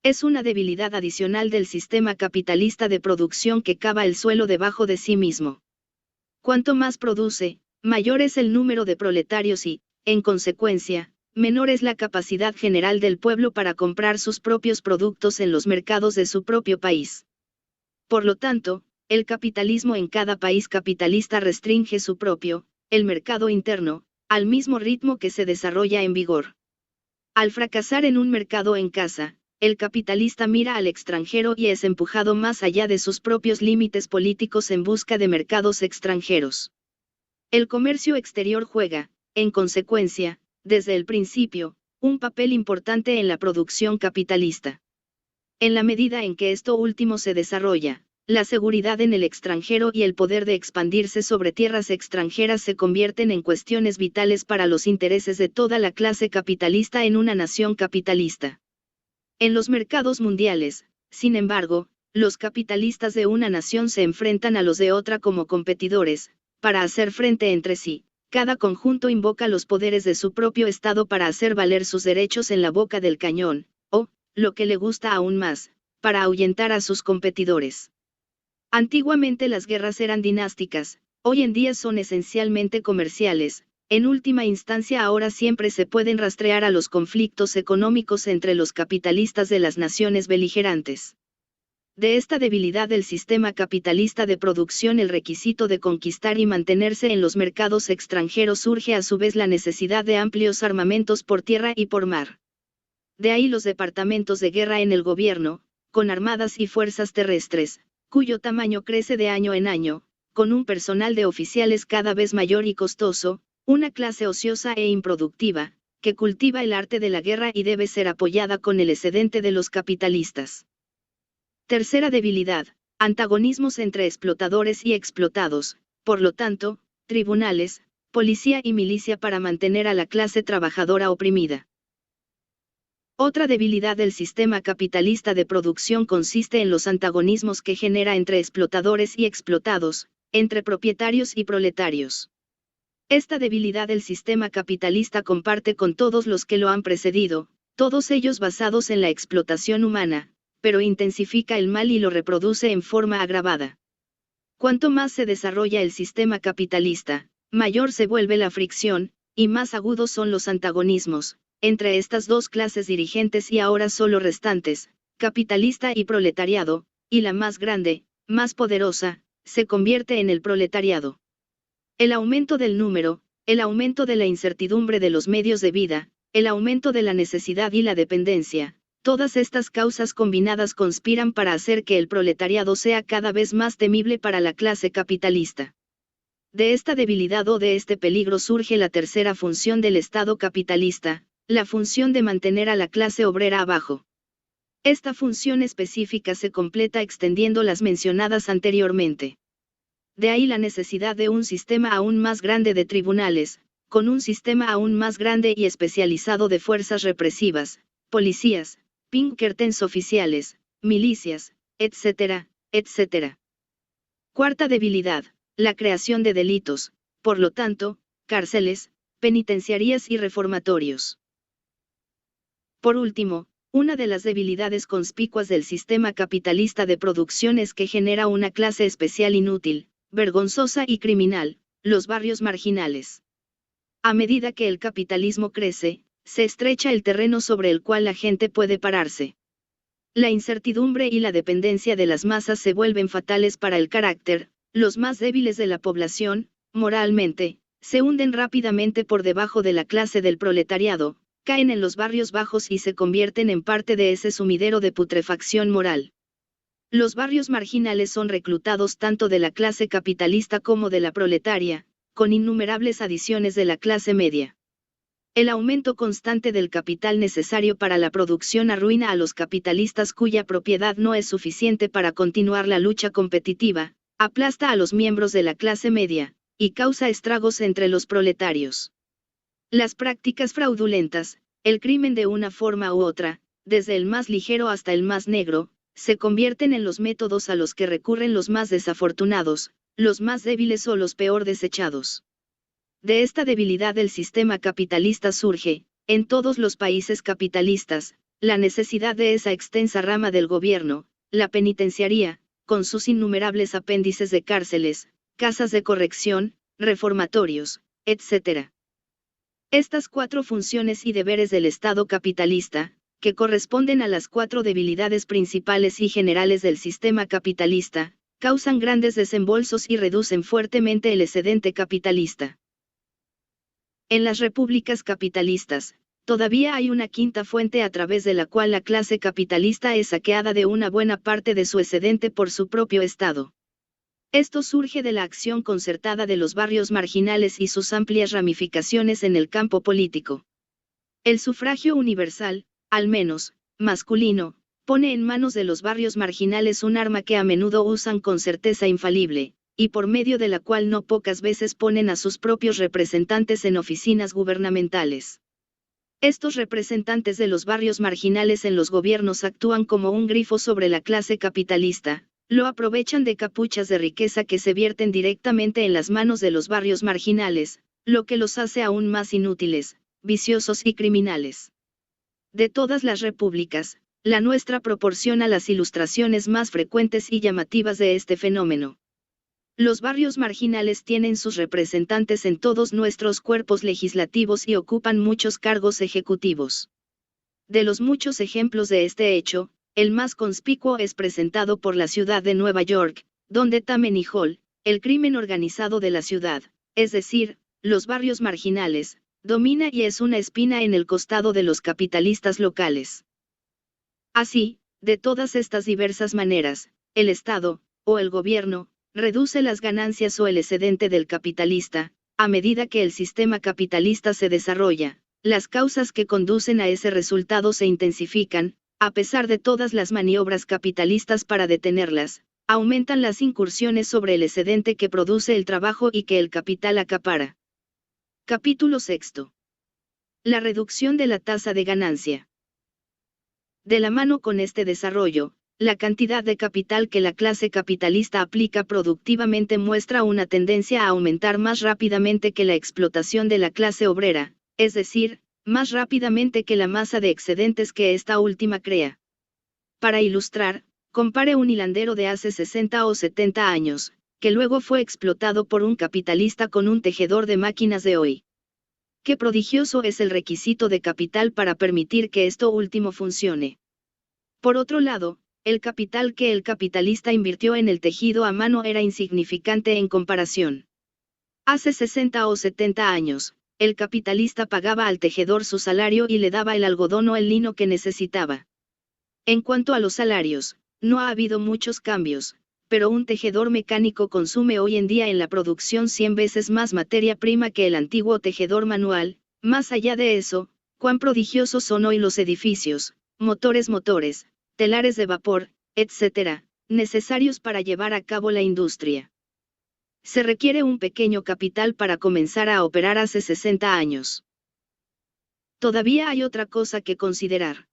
Es una debilidad adicional del sistema capitalista de producción que cava el suelo debajo de sí mismo. Cuanto más produce, mayor es el número de proletarios y, en consecuencia, menor es la capacidad general del pueblo para comprar sus propios productos en los mercados de su propio país. Por lo tanto, el capitalismo en cada país capitalista restringe su propio, el mercado interno, al mismo ritmo que se desarrolla en vigor. Al fracasar en un mercado en casa, el capitalista mira al extranjero y es empujado más allá de sus propios límites políticos en busca de mercados extranjeros. El comercio exterior juega, en consecuencia, desde el principio, un papel importante en la producción capitalista. En la medida en que esto último se desarrolla, la seguridad en el extranjero y el poder de expandirse sobre tierras extranjeras se convierten en cuestiones vitales para los intereses de toda la clase capitalista en una nación capitalista. En los mercados mundiales, sin embargo, los capitalistas de una nación se enfrentan a los de otra como competidores, para hacer frente entre sí. Cada conjunto invoca los poderes de su propio Estado para hacer valer sus derechos en la boca del cañón, o, lo que le gusta aún más, para ahuyentar a sus competidores. Antiguamente las guerras eran dinásticas, hoy en día son esencialmente comerciales, en última instancia ahora siempre se pueden rastrear a los conflictos económicos entre los capitalistas de las naciones beligerantes. De esta debilidad del sistema capitalista de producción el requisito de conquistar y mantenerse en los mercados extranjeros surge a su vez la necesidad de amplios armamentos por tierra y por mar. De ahí los departamentos de guerra en el gobierno, con armadas y fuerzas terrestres, cuyo tamaño crece de año en año, con un personal de oficiales cada vez mayor y costoso, una clase ociosa e improductiva, que cultiva el arte de la guerra y debe ser apoyada con el excedente de los capitalistas. Tercera debilidad, antagonismos entre explotadores y explotados, por lo tanto, tribunales, policía y milicia para mantener a la clase trabajadora oprimida. Otra debilidad del sistema capitalista de producción consiste en los antagonismos que genera entre explotadores y explotados, entre propietarios y proletarios. Esta debilidad el sistema capitalista comparte con todos los que lo han precedido, todos ellos basados en la explotación humana, pero intensifica el mal y lo reproduce en forma agravada. Cuanto más se desarrolla el sistema capitalista, mayor se vuelve la fricción, y más agudos son los antagonismos, entre estas dos clases dirigentes y ahora solo restantes, capitalista y proletariado, y la más grande, más poderosa, se convierte en el proletariado. El aumento del número, el aumento de la incertidumbre de los medios de vida, el aumento de la necesidad y la dependencia, todas estas causas combinadas conspiran para hacer que el proletariado sea cada vez más temible para la clase capitalista. De esta debilidad o de este peligro surge la tercera función del Estado capitalista, la función de mantener a la clase obrera abajo. Esta función específica se completa extendiendo las mencionadas anteriormente. De ahí la necesidad de un sistema aún más grande de tribunales, con un sistema aún más grande y especializado de fuerzas represivas, policías, Pinkertons oficiales, milicias, etc., etc. Cuarta debilidad, la creación de delitos, por lo tanto, cárceles, penitenciarías y reformatorios. Por último, una de las debilidades conspicuas del sistema capitalista de producción es que genera una clase especial inútil, vergonzosa y criminal, los barrios marginales. A medida que el capitalismo crece, se estrecha el terreno sobre el cual la gente puede pararse. La incertidumbre y la dependencia de las masas se vuelven fatales para el carácter, los más débiles de la población, moralmente, se hunden rápidamente por debajo de la clase del proletariado, caen en los barrios bajos y se convierten en parte de ese sumidero de putrefacción moral. Los barrios marginales son reclutados tanto de la clase capitalista como de la proletaria, con innumerables adiciones de la clase media. El aumento constante del capital necesario para la producción arruina a los capitalistas cuya propiedad no es suficiente para continuar la lucha competitiva, aplasta a los miembros de la clase media, y causa estragos entre los proletarios. Las prácticas fraudulentas, el crimen de una forma u otra, desde el más ligero hasta el más negro, se convierten en los métodos a los que recurren los más desafortunados, los más débiles o los peor desechados. De esta debilidad del sistema capitalista surge, en todos los países capitalistas, la necesidad de esa extensa rama del gobierno, la penitenciaría, con sus innumerables apéndices de cárceles, casas de corrección, reformatorios, etc. Estas 4 funciones y deberes del Estado capitalista, que corresponden a las 4 debilidades principales y generales del sistema capitalista, causan grandes desembolsos y reducen fuertemente el excedente capitalista. En las repúblicas capitalistas, todavía hay una quinta fuente a través de la cual la clase capitalista es saqueada de una buena parte de su excedente por su propio Estado. Esto surge de la acción concertada de los barrios marginales y sus amplias ramificaciones en el campo político. El sufragio universal, al menos, masculino, pone en manos de los barrios marginales un arma que a menudo usan con certeza infalible, y por medio de la cual no pocas veces ponen a sus propios representantes en oficinas gubernamentales. Estos representantes de los barrios marginales en los gobiernos actúan como un grifo sobre la clase capitalista, lo aprovechan de capuchas de riqueza que se vierten directamente en las manos de los barrios marginales, lo que los hace aún más inútiles, viciosos y criminales. De todas las repúblicas, la nuestra proporciona las ilustraciones más frecuentes y llamativas de este fenómeno. Los barrios marginales tienen sus representantes en todos nuestros cuerpos legislativos y ocupan muchos cargos ejecutivos. De los muchos ejemplos de este hecho, el más conspicuo es presentado por la ciudad de Nueva York, donde Tammany Hall, el crimen organizado de la ciudad, es decir, los barrios marginales, domina y es una espina en el costado de los capitalistas locales. Así, de todas estas diversas maneras, el Estado, o el gobierno, reduce las ganancias o el excedente del capitalista, a medida que el sistema capitalista se desarrolla. Las causas que conducen a ese resultado se intensifican, a pesar de todas las maniobras capitalistas para detenerlas, aumentan las incursiones sobre el excedente que produce el trabajo y que el capital acapara. Capítulo 6. La reducción de la tasa de ganancia. De la mano con este desarrollo, la cantidad de capital que la clase capitalista aplica productivamente muestra una tendencia a aumentar más rápidamente que la explotación de la clase obrera, es decir, más rápidamente que la masa de excedentes que esta última crea. Para ilustrar, compare un hilandero de hace 60 o 70 años, que luego fue explotado por un capitalista con un tejedor de máquinas de hoy. Qué prodigioso es el requisito de capital para permitir que esto último funcione. Por otro lado, el capital que el capitalista invirtió en el tejido a mano era insignificante en comparación. Hace 60 o 70 años, el capitalista pagaba al tejedor su salario y le daba el algodón o el lino que necesitaba. En cuanto a los salarios, no ha habido muchos cambios, pero un tejedor mecánico consume hoy en día en la producción 100 veces más materia prima que el antiguo tejedor manual. Más allá de eso, cuán prodigiosos son hoy los edificios, motores, telares de vapor, etc., necesarios para llevar a cabo la industria. Se requiere un pequeño capital para comenzar a operar hace 60 años. Todavía hay otra cosa que considerar.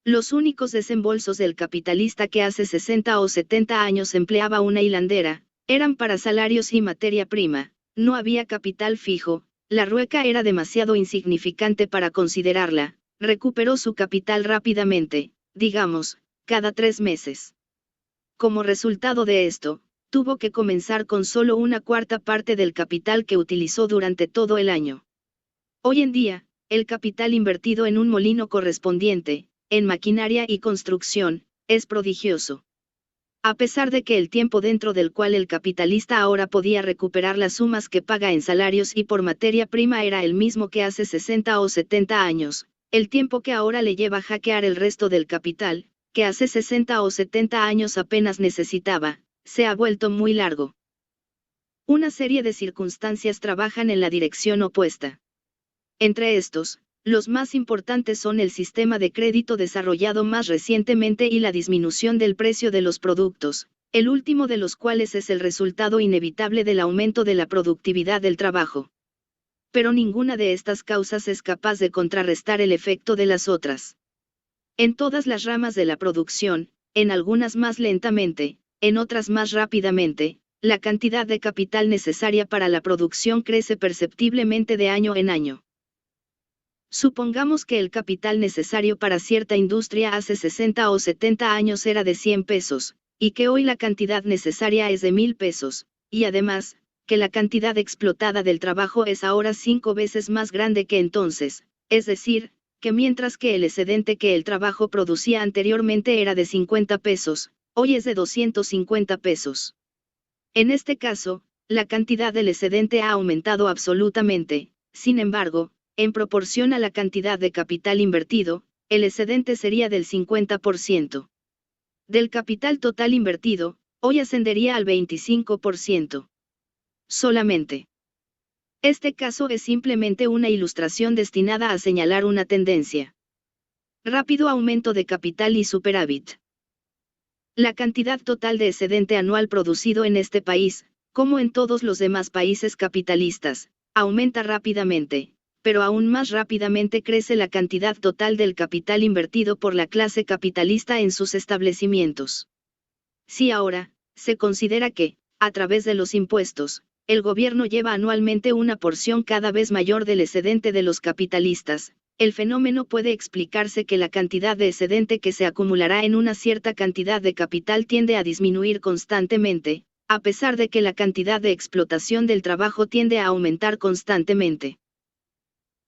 Los únicos desembolsos del capitalista que hace 60 o 70 años empleaba una hilandera, eran para salarios y materia prima, no había capital fijo, la rueca era demasiado insignificante para considerarla, recuperó su capital rápidamente, digamos, cada 3 meses. Como resultado de esto, tuvo que comenzar con solo una cuarta parte del capital que utilizó durante todo el año. Hoy en día, el capital invertido en un molino correspondiente, en maquinaria y construcción, es prodigioso. A pesar de que el tiempo dentro del cual el capitalista ahora podía recuperar las sumas que paga en salarios y por materia prima era el mismo que hace 60 o 70 años, el tiempo que ahora le lleva a hackear el resto del capital, que hace 60 o 70 años apenas necesitaba, se ha vuelto muy largo. Una serie de circunstancias trabajan en la dirección opuesta. Entre estos, los más importantes son el sistema de crédito desarrollado más recientemente y la disminución del precio de los productos, el último de los cuales es el resultado inevitable del aumento de la productividad del trabajo. pero ninguna de estas causas es capaz de contrarrestar el efecto de las otras. En todas las ramas de la producción, en algunas más lentamente, en otras más rápidamente, la cantidad de capital necesaria para la producción crece perceptiblemente de año en año. Supongamos que el capital necesario para cierta industria hace 60 o 70 años era de 100 pesos, y que hoy la cantidad necesaria es de 1000 pesos, y además, que la cantidad explotada del trabajo es ahora 5 veces más grande que entonces, es decir, que mientras que el excedente que el trabajo producía anteriormente era de 50 pesos, hoy es de 250 pesos. En este caso, la cantidad del excedente ha aumentado absolutamente, sin embargo, en proporción a la cantidad de capital invertido, el excedente sería del 50%. Del capital total invertido, hoy ascendería al 25%. Solamente. Este caso es simplemente una ilustración destinada a señalar una tendencia. Rápido aumento de capital y superávit. La cantidad total de excedente anual producido en este país, como en todos los demás países capitalistas, aumenta rápidamente, pero aún más rápidamente crece la cantidad total del capital invertido por la clase capitalista en sus establecimientos. Si ahora, se considera que, a través de los impuestos, el gobierno lleva anualmente una porción cada vez mayor del excedente de los capitalistas, el fenómeno puede explicarse que la cantidad de excedente que se acumulará en una cierta cantidad de capital tiende a disminuir constantemente, a pesar de que la cantidad de explotación del trabajo tiende a aumentar constantemente.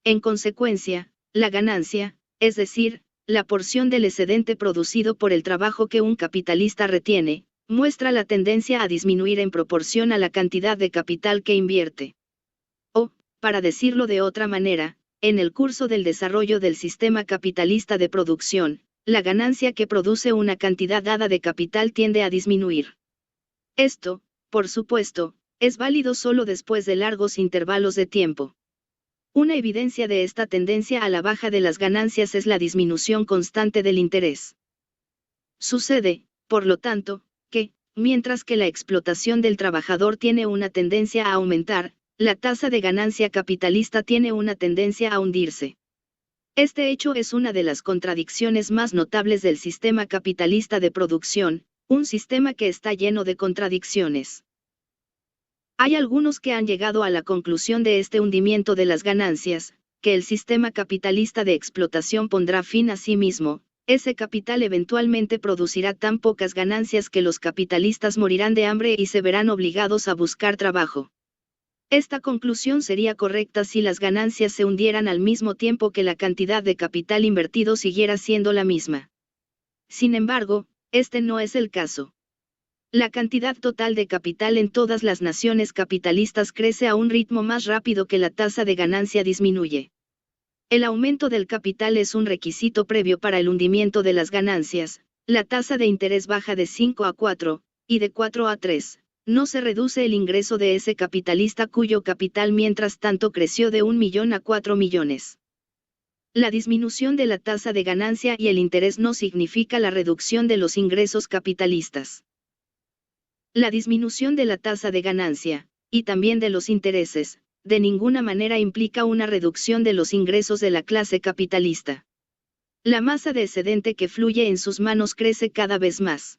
En consecuencia, la ganancia, es decir, la porción del excedente producido por el trabajo que un capitalista retiene, muestra la tendencia a disminuir en proporción a la cantidad de capital que invierte. O, para decirlo de otra manera, en el curso del desarrollo del sistema capitalista de producción, la ganancia que produce una cantidad dada de capital tiende a disminuir. Esto, por supuesto, es válido solo después de largos intervalos de tiempo. Una evidencia de esta tendencia a la baja de las ganancias es la disminución constante del interés. Sucede, por lo tanto, que, mientras que la explotación del trabajador tiene una tendencia a aumentar, la tasa de ganancia capitalista tiene una tendencia a hundirse. Este hecho es una de las contradicciones más notables del sistema capitalista de producción, un sistema que está lleno de contradicciones. Hay algunos que han llegado a la conclusión de este hundimiento de las ganancias, que el sistema capitalista de explotación pondrá fin a sí mismo. Ese capital eventualmente producirá tan pocas ganancias que los capitalistas morirán de hambre y se verán obligados a buscar trabajo. Esta conclusión sería correcta si las ganancias se hundieran al mismo tiempo que la cantidad de capital invertido siguiera siendo la misma. Sin embargo, este no es el caso. La cantidad total de capital en todas las naciones capitalistas crece a un ritmo más rápido que la tasa de ganancia disminuye. El aumento del capital es un requisito previo para el hundimiento de las ganancias, la tasa de interés baja de 5 a 4, y de 4 a 3, no se reduce el ingreso de ese capitalista cuyo capital mientras tanto creció de 1 millón a 4 millones. La disminución de la tasa de ganancia y el interés no significa la reducción de los ingresos capitalistas. La disminución de la tasa de ganancia, y también de los intereses, de ninguna manera implica una reducción de los ingresos de la clase capitalista. La masa de excedente que fluye en sus manos crece cada vez más.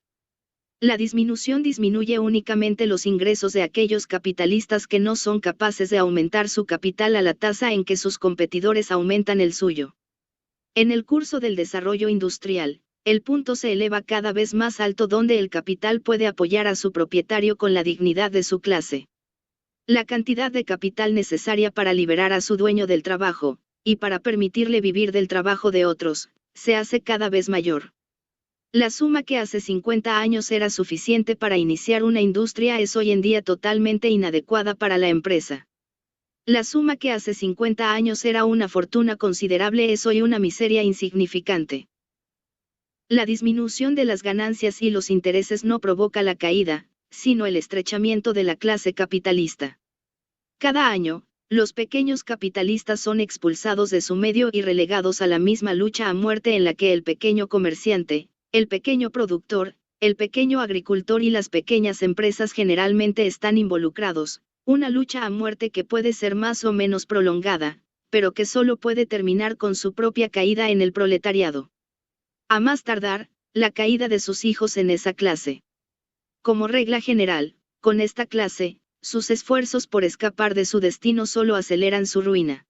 La disminución disminuye únicamente los ingresos de aquellos capitalistas que no son capaces de aumentar su capital a la tasa en que sus competidores aumentan el suyo. En el curso del desarrollo industrial, el punto se eleva cada vez más alto donde el capital puede apoyar a su propietario con la dignidad de su clase. La cantidad de capital necesaria para liberar a su dueño del trabajo, y para permitirle vivir del trabajo de otros, se hace cada vez mayor. La suma que hace 50 años era suficiente para iniciar una industria es hoy en día totalmente inadecuada para la empresa. La suma que hace 50 años era una fortuna considerable es hoy una miseria insignificante. La disminución de las ganancias y los intereses no provoca la caída, sino el estrechamiento de la clase capitalista. Cada año, los pequeños capitalistas son expulsados de su medio y relegados a la misma lucha a muerte en la que el pequeño comerciante, el pequeño productor, el pequeño agricultor y las pequeñas empresas generalmente están involucrados, Una lucha a muerte que puede ser más o menos prolongada, pero que solo puede terminar con su propia caída en el proletariado. A más tardar, la caída de sus hijos en esa clase. Como regla general, con esta clase, sus esfuerzos por escapar de su destino solo aceleran su ruina.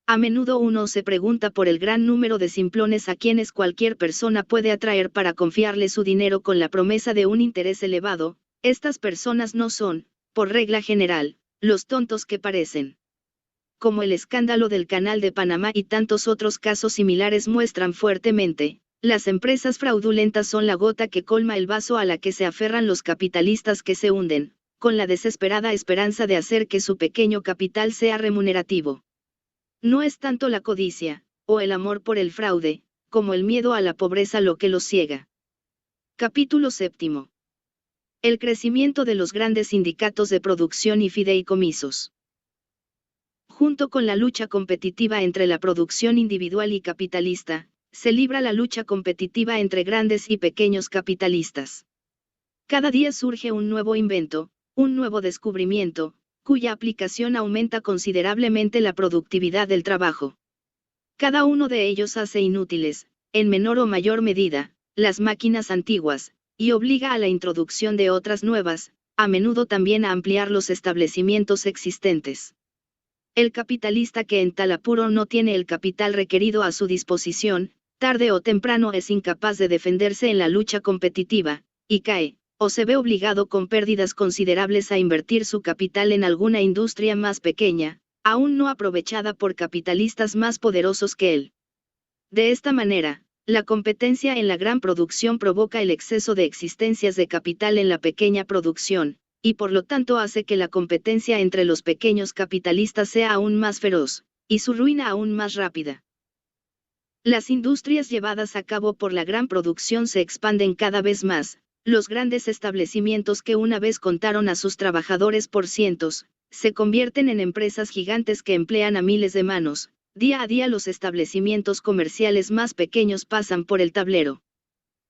A menudo uno se pregunta por el gran número de simplones a quienes cualquier persona puede atraer para confiarle su dinero con la promesa de un interés elevado. Estas personas no son, por regla general, los tontos que parecen. Como el escándalo del Canal de Panamá y tantos otros casos similares muestran fuertemente, las empresas fraudulentas son la gota que colma el vaso a la que se aferran los capitalistas que se hunden, con la desesperada esperanza de hacer que su pequeño capital sea remunerativo. No es tanto la codicia, o el amor por el fraude, como el miedo a la pobreza lo que los ciega. Capítulo 7. El crecimiento de los grandes sindicatos de producción y fideicomisos. Junto con la lucha competitiva entre la producción individual y capitalista, se libra la lucha competitiva entre grandes y pequeños capitalistas. Cada día surge un nuevo invento, un nuevo descubrimiento, cuya aplicación aumenta considerablemente la productividad del trabajo. Cada uno de ellos hace inútiles, en menor o mayor medida, las máquinas antiguas, y obliga a la introducción de otras nuevas, a menudo también a ampliar los establecimientos existentes. El capitalista que en tal apuro no tiene el capital requerido a su disposición, tarde o temprano es incapaz de defenderse en la lucha competitiva, y cae, o se ve obligado con pérdidas considerables a invertir su capital en alguna industria más pequeña, aún no aprovechada por capitalistas más poderosos que él. De esta manera, la competencia en la gran producción provoca el exceso de existencias de capital en la pequeña producción, y por lo tanto hace que la competencia entre los pequeños capitalistas sea aún más feroz, y su ruina aún más rápida. Las industrias llevadas a cabo por la gran producción se expanden cada vez más. Los grandes establecimientos que una vez contaron a sus trabajadores por cientos, se convierten en empresas gigantes que emplean a miles de manos. Día a día los establecimientos comerciales más pequeños pasan por el tablero.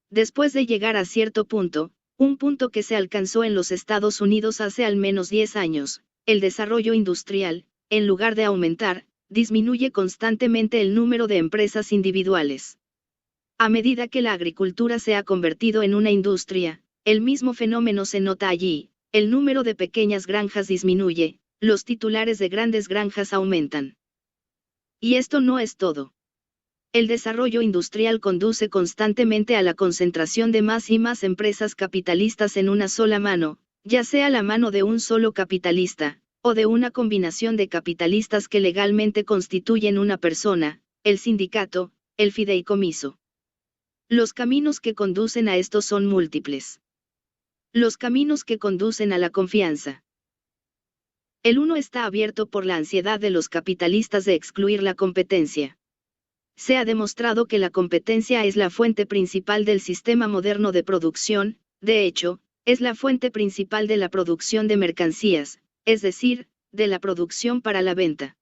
Después de llegar a cierto punto, un punto que se alcanzó en los Estados Unidos hace al menos 10 años, el desarrollo industrial, en lugar de aumentar, disminuye constantemente el número de empresas individuales. A medida que la agricultura se ha convertido en una industria, el mismo fenómeno se nota allí, el número de pequeñas granjas disminuye, los titulares de grandes granjas aumentan. Y esto no es todo. El desarrollo industrial conduce constantemente a la concentración de más y más empresas capitalistas en una sola mano, ya sea la mano de un solo capitalista, o de una combinación de capitalistas que legalmente constituyen una persona, el sindicato, el fideicomiso. Los caminos que conducen a esto son múltiples. Los caminos que conducen a la confianza. El uno está abierto por la ansiedad de los capitalistas de excluir la competencia. Se ha demostrado que la competencia es la fuente principal del sistema moderno de producción, de hecho, es la fuente principal de la producción de mercancías, es decir, de la producción para la venta.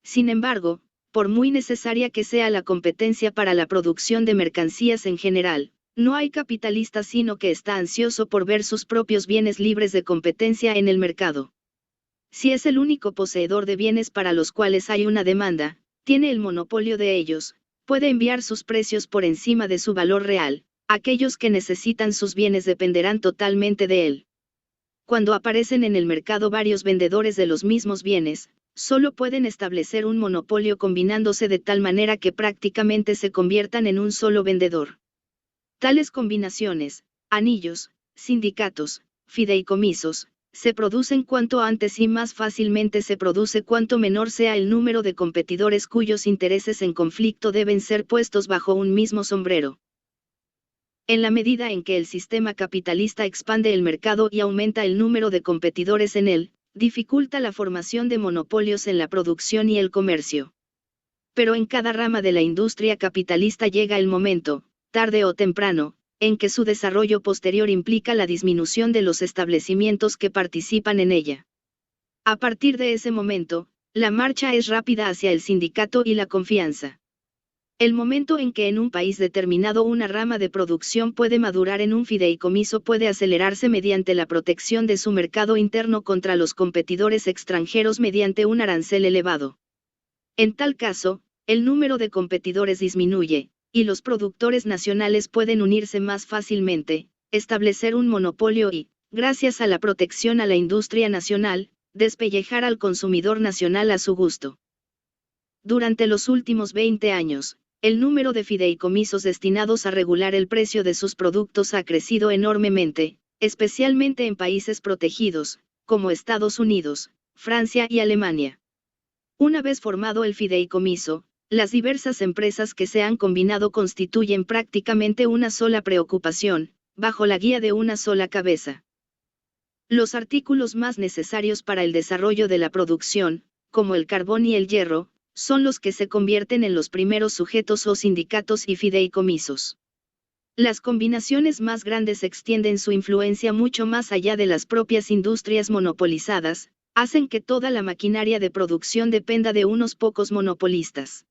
Sin embargo, por muy necesaria que sea la competencia para la producción de mercancías en general, no hay capitalista sino que está ansioso por ver sus propios bienes libres de competencia en el mercado. Si es el único poseedor de bienes para los cuales hay una demanda, tiene el monopolio de ellos, puede enviar sus precios por encima de su valor real, aquellos que necesitan sus bienes dependerán totalmente de él. Cuando aparecen en el mercado varios vendedores de los mismos bienes, solo pueden establecer un monopolio combinándose de tal manera que prácticamente se conviertan en un solo vendedor. Tales combinaciones, anillos, sindicatos, fideicomisos, se producen cuanto antes y más fácilmente se produce cuanto menor sea el número de competidores cuyos intereses en conflicto deben ser puestos bajo un mismo sombrero. En la medida en que el sistema capitalista expande el mercado y aumenta el número de competidores en él, dificulta la formación de monopolios en la producción y el comercio. Pero en cada rama de la industria capitalista llega el momento, tarde o temprano, en que su desarrollo posterior implica la disminución de los establecimientos que participan en ella. A partir de ese momento, la marcha es rápida hacia el sindicato y la confianza. El momento en que en un país determinado una rama de producción puede madurar en un fideicomiso puede acelerarse mediante la protección de su mercado interno contra los competidores extranjeros mediante un arancel elevado. En tal caso, el número de competidores disminuye, y los productores nacionales pueden unirse más fácilmente, establecer un monopolio y, gracias a la protección a la industria nacional, despellejar al consumidor nacional a su gusto. Durante los últimos 20 años, el número de fideicomisos destinados a regular el precio de sus productos ha crecido enormemente, especialmente en países protegidos, como Estados Unidos, Francia y Alemania. Una vez formado el fideicomiso, las diversas empresas que se han combinado constituyen prácticamente una sola preocupación, bajo la guía de una sola cabeza. Los artículos más necesarios para el desarrollo de la producción, como el carbón y el hierro, son los que se convierten en los primeros sujetos o sindicatos y fideicomisos. Las combinaciones más grandes extienden su influencia mucho más allá de las propias industrias monopolizadas, hacen que toda la maquinaria de producción dependa de unos pocos monopolistas.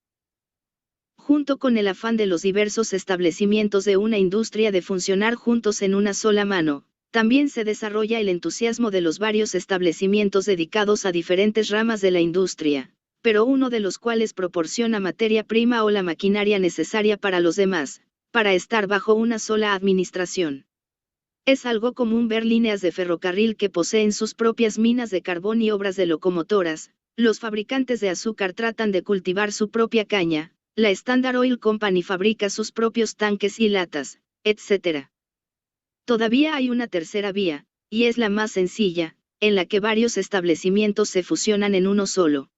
Junto con el afán de los diversos establecimientos de una industria de funcionar juntos en una sola mano, también se desarrolla el entusiasmo de los varios establecimientos dedicados a diferentes ramas de la industria, pero uno de los cuales proporciona materia prima o la maquinaria necesaria para los demás, para estar bajo una sola administración. Es algo común ver líneas de ferrocarril que poseen sus propias minas de carbón y obras de locomotoras, los fabricantes de azúcar tratan de cultivar su propia caña, la Standard Oil Company fabrica sus propios tanques y latas, etc. Todavía hay una tercera vía, y es la más sencilla, en la que varios establecimientos se fusionan en uno solo.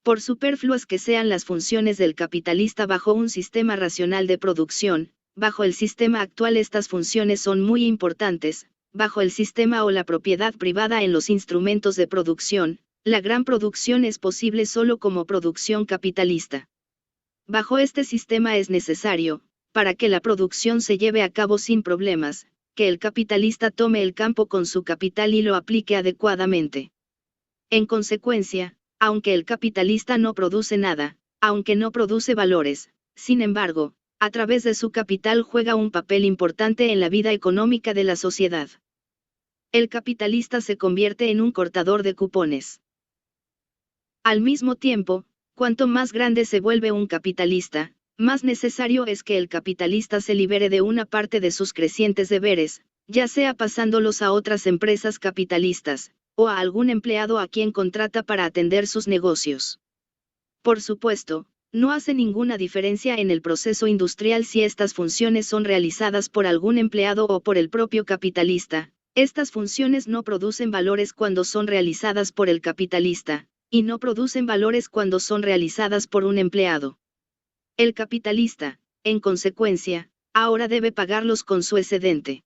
Por superfluas que sean las funciones del capitalista bajo un sistema racional de producción, bajo el sistema actual estas funciones son muy importantes, bajo el sistema o la propiedad privada en los instrumentos de producción, la gran producción es posible solo como producción capitalista. Bajo este sistema es necesario, para que la producción se lleve a cabo sin problemas, que el capitalista tome el campo con su capital y lo aplique adecuadamente. En consecuencia, aunque el capitalista no produce nada, aunque no produce valores, sin embargo, a través de su capital juega un papel importante en la vida económica de la sociedad. El capitalista se convierte en un cortador de cupones. Al mismo tiempo, cuanto más grande se vuelve un capitalista, más necesario es que el capitalista se libere de una parte de sus crecientes deberes, ya sea pasándolos a otras empresas capitalistas, o a algún empleado a quien contrata para atender sus negocios. Por supuesto, no hace ninguna diferencia en el proceso industrial si estas funciones son realizadas por algún empleado o por el propio capitalista. Estas funciones no producen valores cuando son realizadas por el capitalista, y no producen valores cuando son realizadas por un empleado. El capitalista, en consecuencia, ahora debe pagarlos con su excedente.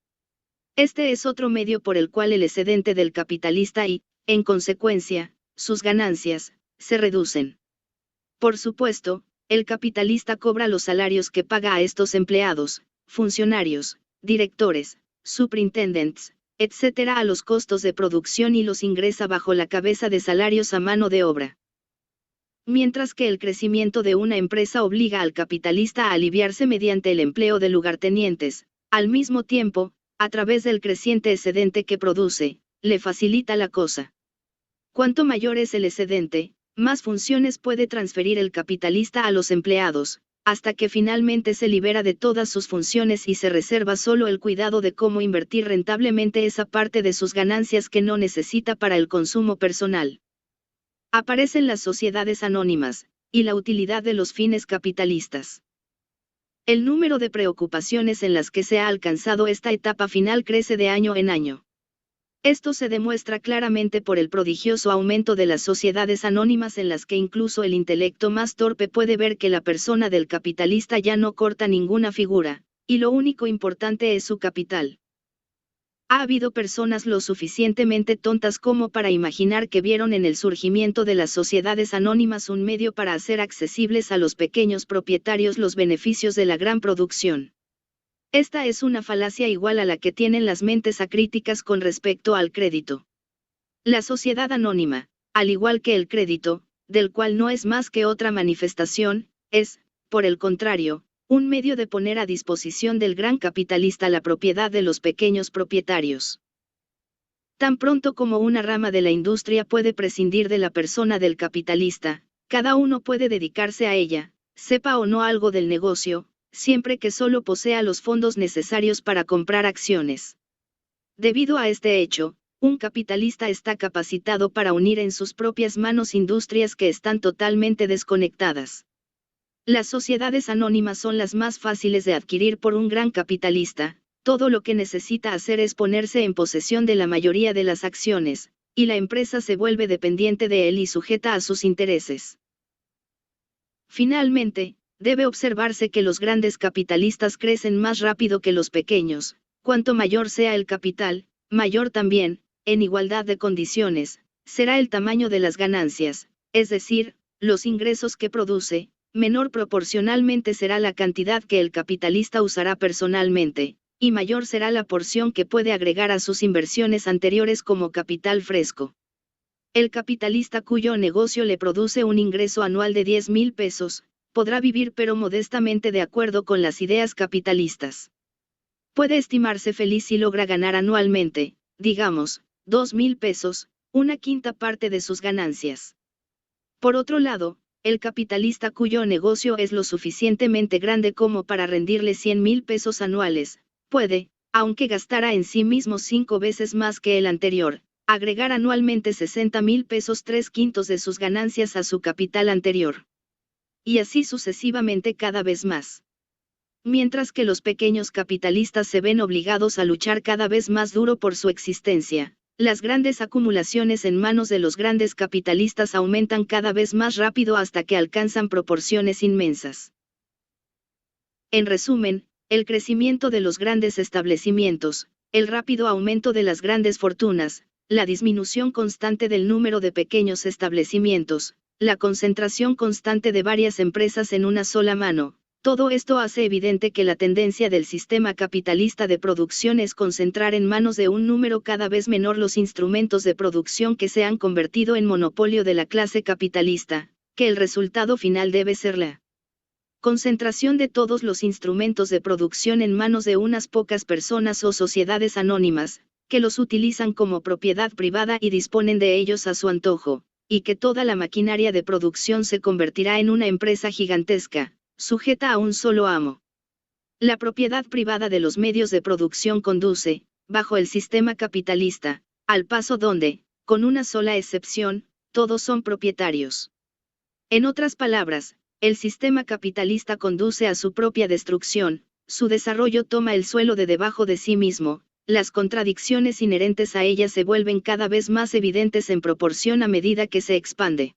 Este es otro medio por el cual el excedente del capitalista y, en consecuencia, sus ganancias, se reducen. Por supuesto, el capitalista cobra los salarios que paga a estos empleados, funcionarios, directores, superintendents, etc. a los costos de producción y los ingresa bajo la cabeza de salarios a mano de obra. Mientras que el crecimiento de una empresa obliga al capitalista a aliviarse mediante el empleo de lugartenientes, al mismo tiempo, a través del creciente excedente que produce, le facilita la cosa. Cuanto mayor es el excedente, más funciones puede transferir el capitalista a los empleados, hasta que finalmente se libera de todas sus funciones y se reserva solo el cuidado de cómo invertir rentablemente esa parte de sus ganancias que no necesita para el consumo personal. Aparecen las sociedades anónimas, y la utilidad de los fines capitalistas. El número de preocupaciones en las que se ha alcanzado esta etapa final crece de año en año. Esto se demuestra claramente por el prodigioso aumento de las sociedades anónimas en las que incluso el intelecto más torpe puede ver que la persona del capitalista ya no corta ninguna figura, y lo único importante es su capital. Ha habido personas lo suficientemente tontas como para imaginar que vieron en el surgimiento de las sociedades anónimas un medio para hacer accesibles a los pequeños propietarios los beneficios de la gran producción. Esta es una falacia igual a la que tienen las mentes acríticas con respecto al crédito. La sociedad anónima, al igual que el crédito, del cual no es más que otra manifestación, es, por el contrario, un medio de poner a disposición del gran capitalista la propiedad de los pequeños propietarios. Tan pronto como una rama de la industria puede prescindir de la persona del capitalista, cada uno puede dedicarse a ella, sepa o no algo del negocio, siempre que solo posea los fondos necesarios para comprar acciones. Debido a este hecho, un capitalista está capacitado para unir en sus propias manos industrias que están totalmente desconectadas. Las sociedades anónimas son las más fáciles de adquirir por un gran capitalista. Todo lo que necesita hacer es ponerse en posesión de la mayoría de las acciones, y la empresa se vuelve dependiente de él y sujeta a sus intereses. Finalmente, debe observarse que los grandes capitalistas crecen más rápido que los pequeños. Cuanto mayor sea el capital, mayor también, en igualdad de condiciones, será el tamaño de las ganancias, es decir, los ingresos que produce, menor proporcionalmente será la cantidad que el capitalista usará personalmente, y mayor será la porción que puede agregar a sus inversiones anteriores como capital fresco. El capitalista cuyo negocio le produce un ingreso anual de 10.000 pesos, podrá vivir pero modestamente de acuerdo con las ideas capitalistas. Puede estimarse feliz si logra ganar anualmente, digamos, 2.000 pesos, una quinta parte de sus ganancias. Por otro lado, el capitalista cuyo negocio es lo suficientemente grande como para rendirle 100.000 pesos anuales, puede, aunque gastara en sí mismo 5 veces más que el anterior, agregar anualmente 60.000 pesos 3/5 de sus ganancias a su capital anterior. Y así sucesivamente cada vez más. Mientras que los pequeños capitalistas se ven obligados a luchar cada vez más duro por su existencia, las grandes acumulaciones en manos de los grandes capitalistas aumentan cada vez más rápido hasta que alcanzan proporciones inmensas. En resumen, el crecimiento de los grandes establecimientos, el rápido aumento de las grandes fortunas, la disminución constante del número de pequeños establecimientos, la concentración constante de varias empresas en una sola mano, todo esto hace evidente que la tendencia del sistema capitalista de producción es concentrar en manos de un número cada vez menor los instrumentos de producción que se han convertido en monopolio de la clase capitalista, que el resultado final debe ser la concentración de todos los instrumentos de producción en manos de unas pocas personas o sociedades anónimas, que los utilizan como propiedad privada y disponen de ellos a su antojo, y que toda la maquinaria de producción se convertirá en una empresa gigantesca, sujeta a un solo amo. La propiedad privada de los medios de producción conduce, bajo el sistema capitalista, al paso donde, con una sola excepción, todos son propietarios. En otras palabras, el sistema capitalista conduce a su propia destrucción, su desarrollo toma el suelo de debajo de sí mismo, las contradicciones inherentes a ella se vuelven cada vez más evidentes en proporción a medida que se expande.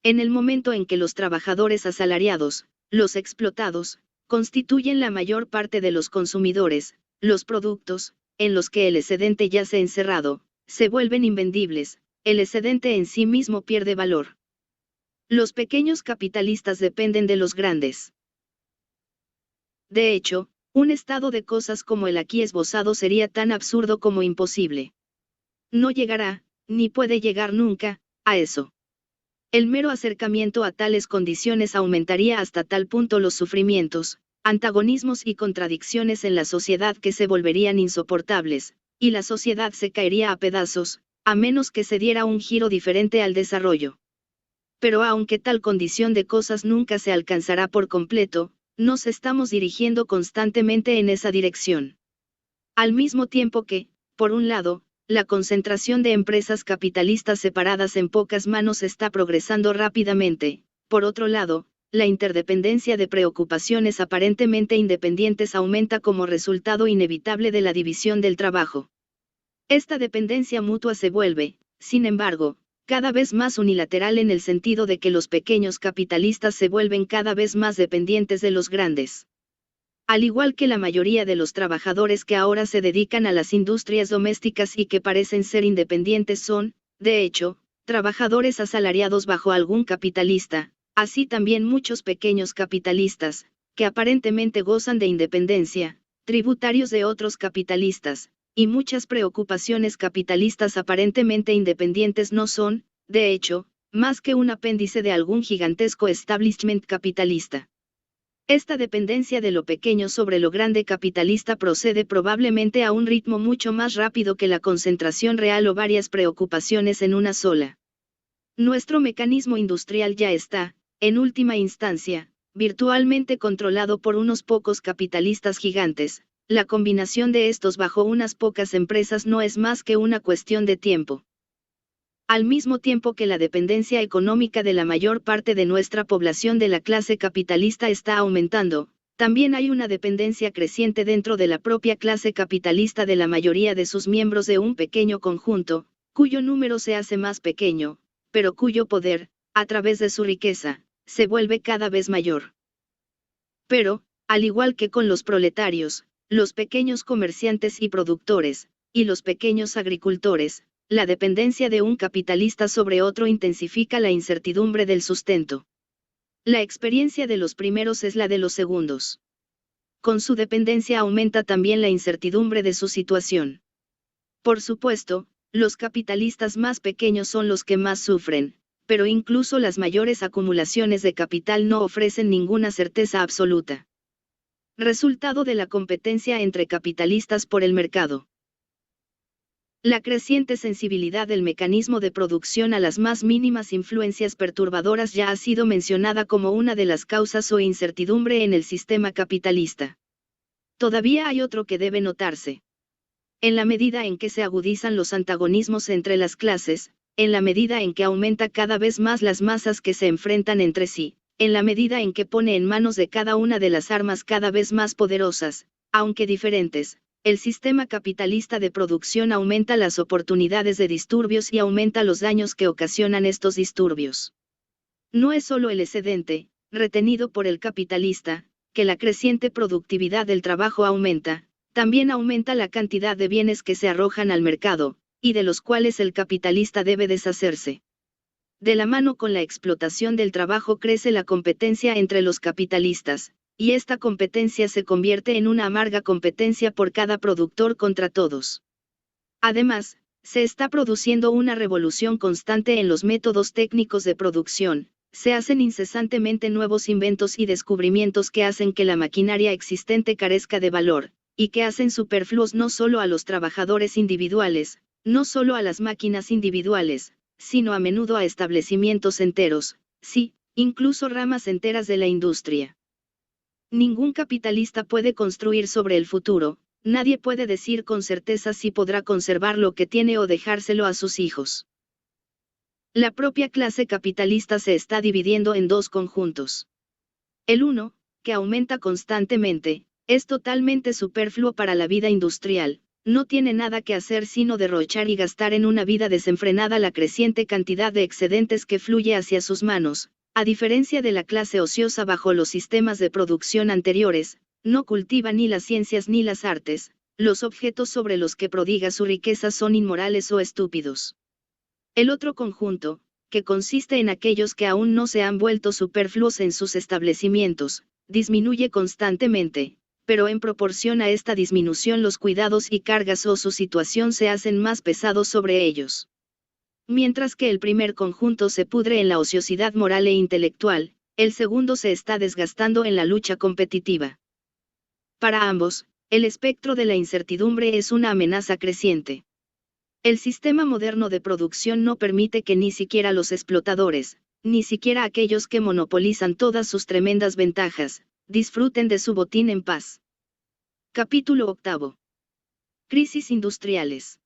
En el momento en que los trabajadores asalariados, los explotados, constituyen la mayor parte de los consumidores, los productos, en los que el excedente yace encerrado, se vuelven invendibles, el excedente en sí mismo pierde valor. Los pequeños capitalistas dependen de los grandes. De hecho, un estado de cosas como el aquí esbozado sería tan absurdo como imposible. No llegará, ni puede llegar nunca, a eso. El mero acercamiento a tales condiciones aumentaría hasta tal punto los sufrimientos, antagonismos y contradicciones en la sociedad que se volverían insoportables, y la sociedad se caería a pedazos, a menos que se diera un giro diferente al desarrollo. Pero aunque tal condición de cosas nunca se alcanzará por completo, nos estamos dirigiendo constantemente en esa dirección. Al mismo tiempo que, por un lado, la concentración de empresas capitalistas separadas en pocas manos está progresando rápidamente, por otro lado, la interdependencia de preocupaciones aparentemente independientes aumenta como resultado inevitable de la división del trabajo. Esta dependencia mutua se vuelve, sin embargo, cada vez más unilateral en el sentido de que los pequeños capitalistas se vuelven cada vez más dependientes de los grandes. Al igual que la mayoría de los trabajadores que ahora se dedican a las industrias domésticas y que parecen ser independientes son, de hecho, trabajadores asalariados bajo algún capitalista, así también muchos pequeños capitalistas, que aparentemente gozan de independencia, tributarios de otros capitalistas, y muchas preocupaciones capitalistas aparentemente independientes no son, de hecho, más que un apéndice de algún gigantesco establishment capitalista. Esta dependencia de lo pequeño sobre lo grande capitalista procede probablemente a un ritmo mucho más rápido que la concentración real o varias preocupaciones en una sola. Nuestro mecanismo industrial ya está, en última instancia, virtualmente controlado por unos pocos capitalistas gigantes. La combinación de estos bajo unas pocas empresas no es más que una cuestión de tiempo. Al mismo tiempo que la dependencia económica de la mayor parte de nuestra población de la clase capitalista está aumentando, también hay una dependencia creciente dentro de la propia clase capitalista de la mayoría de sus miembros de un pequeño conjunto, cuyo número se hace más pequeño, pero cuyo poder, a través de su riqueza, se vuelve cada vez mayor. Pero, al igual que con los proletarios, los pequeños comerciantes y productores, y los pequeños agricultores, la dependencia de un capitalista sobre otro intensifica la incertidumbre del sustento. La experiencia de los primeros es la de los segundos. Con su dependencia aumenta también la incertidumbre de su situación. Por supuesto, los capitalistas más pequeños son los que más sufren, pero incluso las mayores acumulaciones de capital no ofrecen ninguna certeza absoluta. Resultado de la competencia entre capitalistas por el mercado. La creciente sensibilidad del mecanismo de producción a las más mínimas influencias perturbadoras ya ha sido mencionada como una de las causas o incertidumbre en el sistema capitalista. Todavía hay otro que debe notarse. En la medida en que se agudizan los antagonismos entre las clases, en la medida en que aumenta cada vez más las masas que se enfrentan entre sí, en la medida en que pone en manos de cada una de las armas cada vez más poderosas, aunque diferentes, el sistema capitalista de producción aumenta las oportunidades de disturbios y aumenta los daños que ocasionan estos disturbios. No es solo el excedente, retenido por el capitalista, que la creciente productividad del trabajo aumenta, también aumenta la cantidad de bienes que se arrojan al mercado, y de los cuales el capitalista debe deshacerse. De la mano con la explotación del trabajo crece la competencia entre los capitalistas, y esta competencia se convierte en una amarga competencia por cada productor contra todos. Además, se está produciendo una revolución constante en los métodos técnicos de producción, se hacen incesantemente nuevos inventos y descubrimientos que hacen que la maquinaria existente carezca de valor, y que hacen superfluos no solo a los trabajadores individuales, no solo a las máquinas individuales, sino a menudo a establecimientos enteros, sí, incluso ramas enteras de la industria. Ningún capitalista puede construir sobre el futuro, nadie puede decir con certeza si podrá conservar lo que tiene o dejárselo a sus hijos. La propia clase capitalista se está dividiendo en dos conjuntos. El uno, que aumenta constantemente, es totalmente superfluo para la vida industrial, no tiene nada que hacer sino derrochar y gastar en una vida desenfrenada la creciente cantidad de excedentes que fluye hacia sus manos. A diferencia de la clase ociosa bajo los sistemas de producción anteriores, no cultiva ni las ciencias ni las artes, los objetos sobre los que prodiga su riqueza son inmorales o estúpidos. El otro conjunto, que consiste en aquellos que aún no se han vuelto superfluos en sus establecimientos, disminuye constantemente, pero en proporción a esta disminución los cuidados y cargas o su situación se hacen más pesados sobre ellos. Mientras que el primer conjunto se pudre en la ociosidad moral e intelectual, el segundo se está desgastando en la lucha competitiva. Para ambos, el espectro de la incertidumbre es una amenaza creciente. El sistema moderno de producción no permite que ni siquiera los explotadores, ni siquiera aquellos que monopolizan todas sus tremendas ventajas, disfruten de su botín en paz. Capítulo 8. Crisis industriales.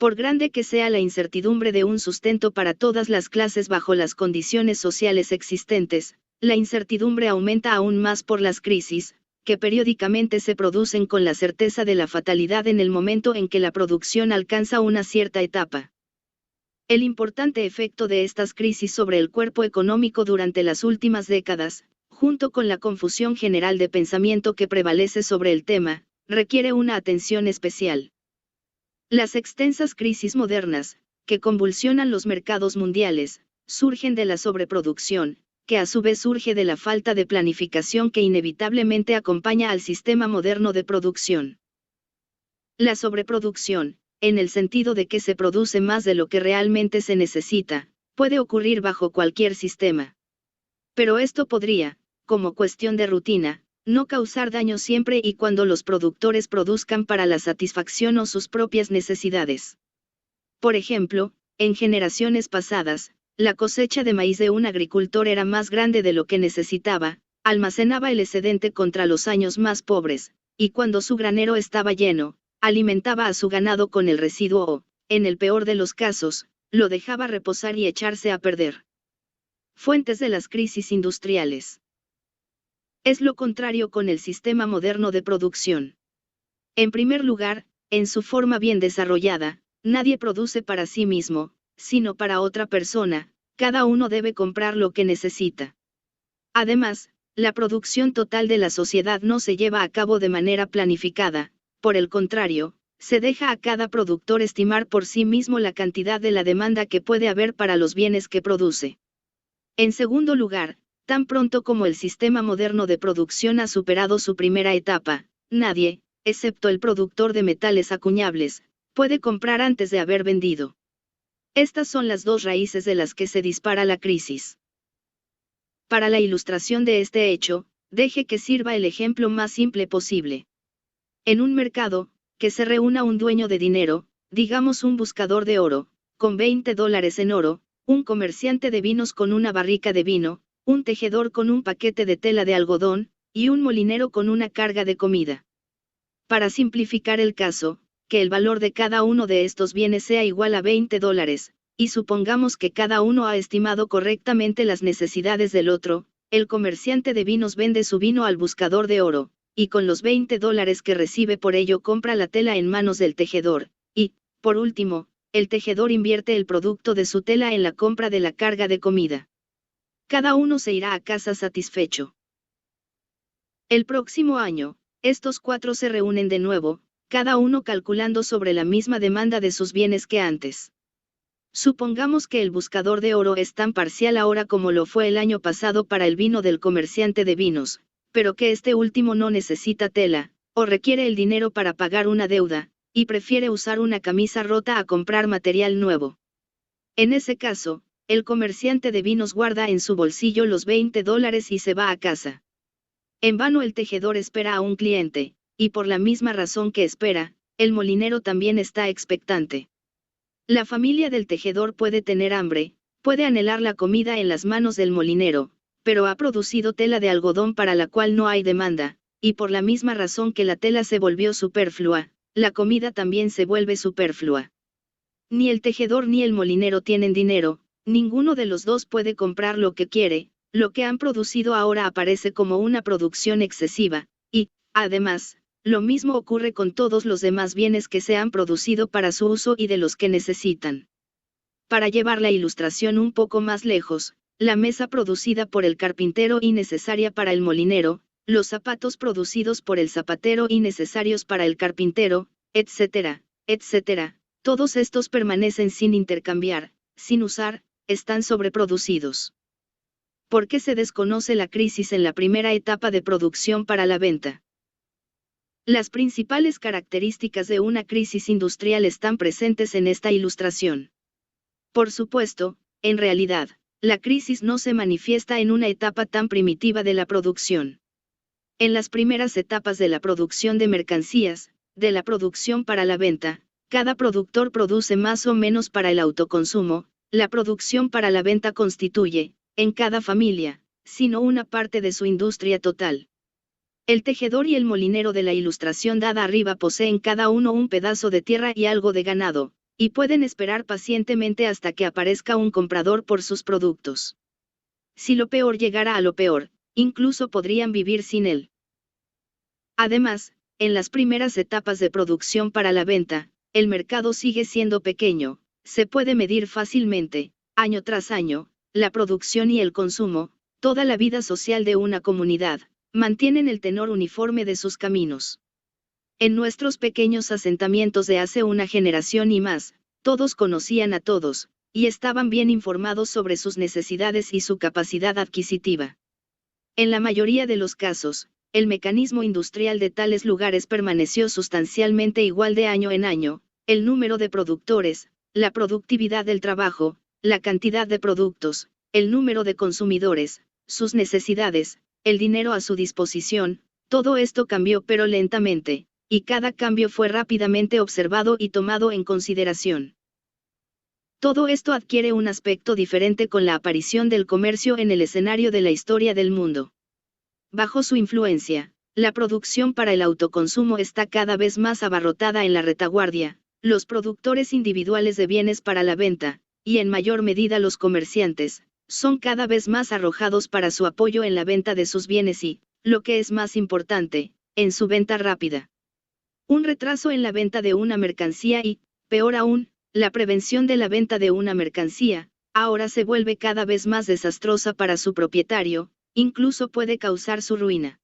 Por grande que sea la incertidumbre de un sustento para todas las clases bajo las condiciones sociales existentes, la incertidumbre aumenta aún más por las crisis, que periódicamente se producen con la certeza de la fatalidad en el momento en que la producción alcanza una cierta etapa. El importante efecto de estas crisis sobre el cuerpo económico durante las últimas décadas, junto con la confusión general de pensamiento que prevalece sobre el tema, requiere una atención especial. Las extensas crisis modernas, que convulsionan los mercados mundiales, surgen de la sobreproducción, que a su vez surge de la falta de planificación que inevitablemente acompaña al sistema moderno de producción. La sobreproducción, en el sentido de que se produce más de lo que realmente se necesita, puede ocurrir bajo cualquier sistema. Pero esto podría, como cuestión de rutina, no causar daño siempre y cuando los productores produzcan para la satisfacción o sus propias necesidades. Por ejemplo, en generaciones pasadas, la cosecha de maíz de un agricultor era más grande de lo que necesitaba, almacenaba el excedente contra los años más pobres, y cuando su granero estaba lleno, alimentaba a su ganado con el residuo o, en el peor de los casos, lo dejaba reposar y echarse a perder. Fuentes de las crisis industriales. Es lo contrario con el sistema moderno de producción. En primer lugar, en su forma bien desarrollada, nadie produce para sí mismo, sino para otra persona, cada uno debe comprar lo que necesita. Además, la producción total de la sociedad no se lleva a cabo de manera planificada, por el contrario, se deja a cada productor estimar por sí mismo la cantidad de la demanda que puede haber para los bienes que produce. En segundo lugar, tan pronto como el sistema moderno de producción ha superado su primera etapa, nadie, excepto el productor de metales acuñables, puede comprar antes de haber vendido. Estas son las dos raíces de las que se dispara la crisis. Para la ilustración de este hecho, deje que sirva el ejemplo más simple posible. En un mercado, que se reúna un dueño de dinero, digamos un buscador de oro, con $20 en oro, un comerciante de vinos con una barrica de vino, un tejedor con un paquete de tela de algodón, y un molinero con una carga de comida. Para simplificar el caso, que el valor de cada uno de estos bienes sea igual a $20, y supongamos que cada uno ha estimado correctamente las necesidades del otro, el comerciante de vinos vende su vino al buscador de oro, y con los $20 que recibe por ello compra la tela en manos del tejedor, y, por último, el tejedor invierte el producto de su tela en la compra de la carga de comida. Cada uno se irá a casa satisfecho. El próximo año, estos cuatro se reúnen de nuevo, cada uno calculando sobre la misma demanda de sus bienes que antes. Supongamos que el buscador de oro es tan parcial ahora como lo fue el año pasado para el vino del comerciante de vinos, pero que este último no necesita tela, o requiere el dinero para pagar una deuda, y prefiere usar una camisa rota a comprar material nuevo. En ese caso, el comerciante de vinos guarda en su bolsillo los $20 y se va a casa. En vano el tejedor espera a un cliente, y por la misma razón que espera, el molinero también está expectante. La familia del tejedor puede tener hambre, puede anhelar la comida en las manos del molinero, pero ha producido tela de algodón para la cual no hay demanda, y por la misma razón que la tela se volvió superflua, la comida también se vuelve superflua. Ni el tejedor ni el molinero tienen dinero, ninguno de los dos puede comprar lo que quiere, lo que han producido ahora aparece como una producción excesiva, y, además, lo mismo ocurre con todos los demás bienes que se han producido para su uso y de los que necesitan. Para llevar la ilustración un poco más lejos, la mesa producida por el carpintero y necesaria para el molinero, los zapatos producidos por el zapatero y necesarios para el carpintero, etcétera, etcétera, todos estos permanecen sin intercambiar, sin usar, están sobreproducidos. ¿Por qué se desconoce la crisis en la primera etapa de producción para la venta? Las principales características de una crisis industrial están presentes en esta ilustración. Por supuesto, en realidad, la crisis no se manifiesta en una etapa tan primitiva de la producción. En las primeras etapas de la producción de mercancías, de la producción para la venta, cada productor produce más o menos para el autoconsumo, la producción para la venta constituye, en cada familia, sino una parte de su industria total. El tejedor y el molinero de la ilustración dada arriba poseen cada uno un pedazo de tierra y algo de ganado, y pueden esperar pacientemente hasta que aparezca un comprador por sus productos. Si lo peor llegara a lo peor, incluso podrían vivir sin él. Además, en las primeras etapas de producción para la venta, el mercado sigue siendo pequeño, se puede medir fácilmente, año tras año, la producción y el consumo, toda la vida social de una comunidad, mantienen el tenor uniforme de sus caminos. En nuestros pequeños asentamientos de hace una generación y más, todos conocían a todos, y estaban bien informados sobre sus necesidades y su capacidad adquisitiva. En la mayoría de los casos, el mecanismo industrial de tales lugares permaneció sustancialmente igual de año en año, el número de productores, la productividad del trabajo, la cantidad de productos, el número de consumidores, sus necesidades, el dinero a su disposición, todo esto cambió pero lentamente, y cada cambio fue rápidamente observado y tomado en consideración. Todo esto adquiere un aspecto diferente con la aparición del comercio en el escenario de la historia del mundo. Bajo su influencia, la producción para el autoconsumo está cada vez más abarrotada en la retaguardia, los productores individuales de bienes para la venta, y en mayor medida los comerciantes, son cada vez más arrojados para su apoyo en la venta de sus bienes y, lo que es más importante, en su venta rápida. Un retraso en la venta de una mercancía y, peor aún, la prevención de la venta de una mercancía, ahora se vuelve cada vez más desastrosa para su propietario, incluso puede causar su ruina.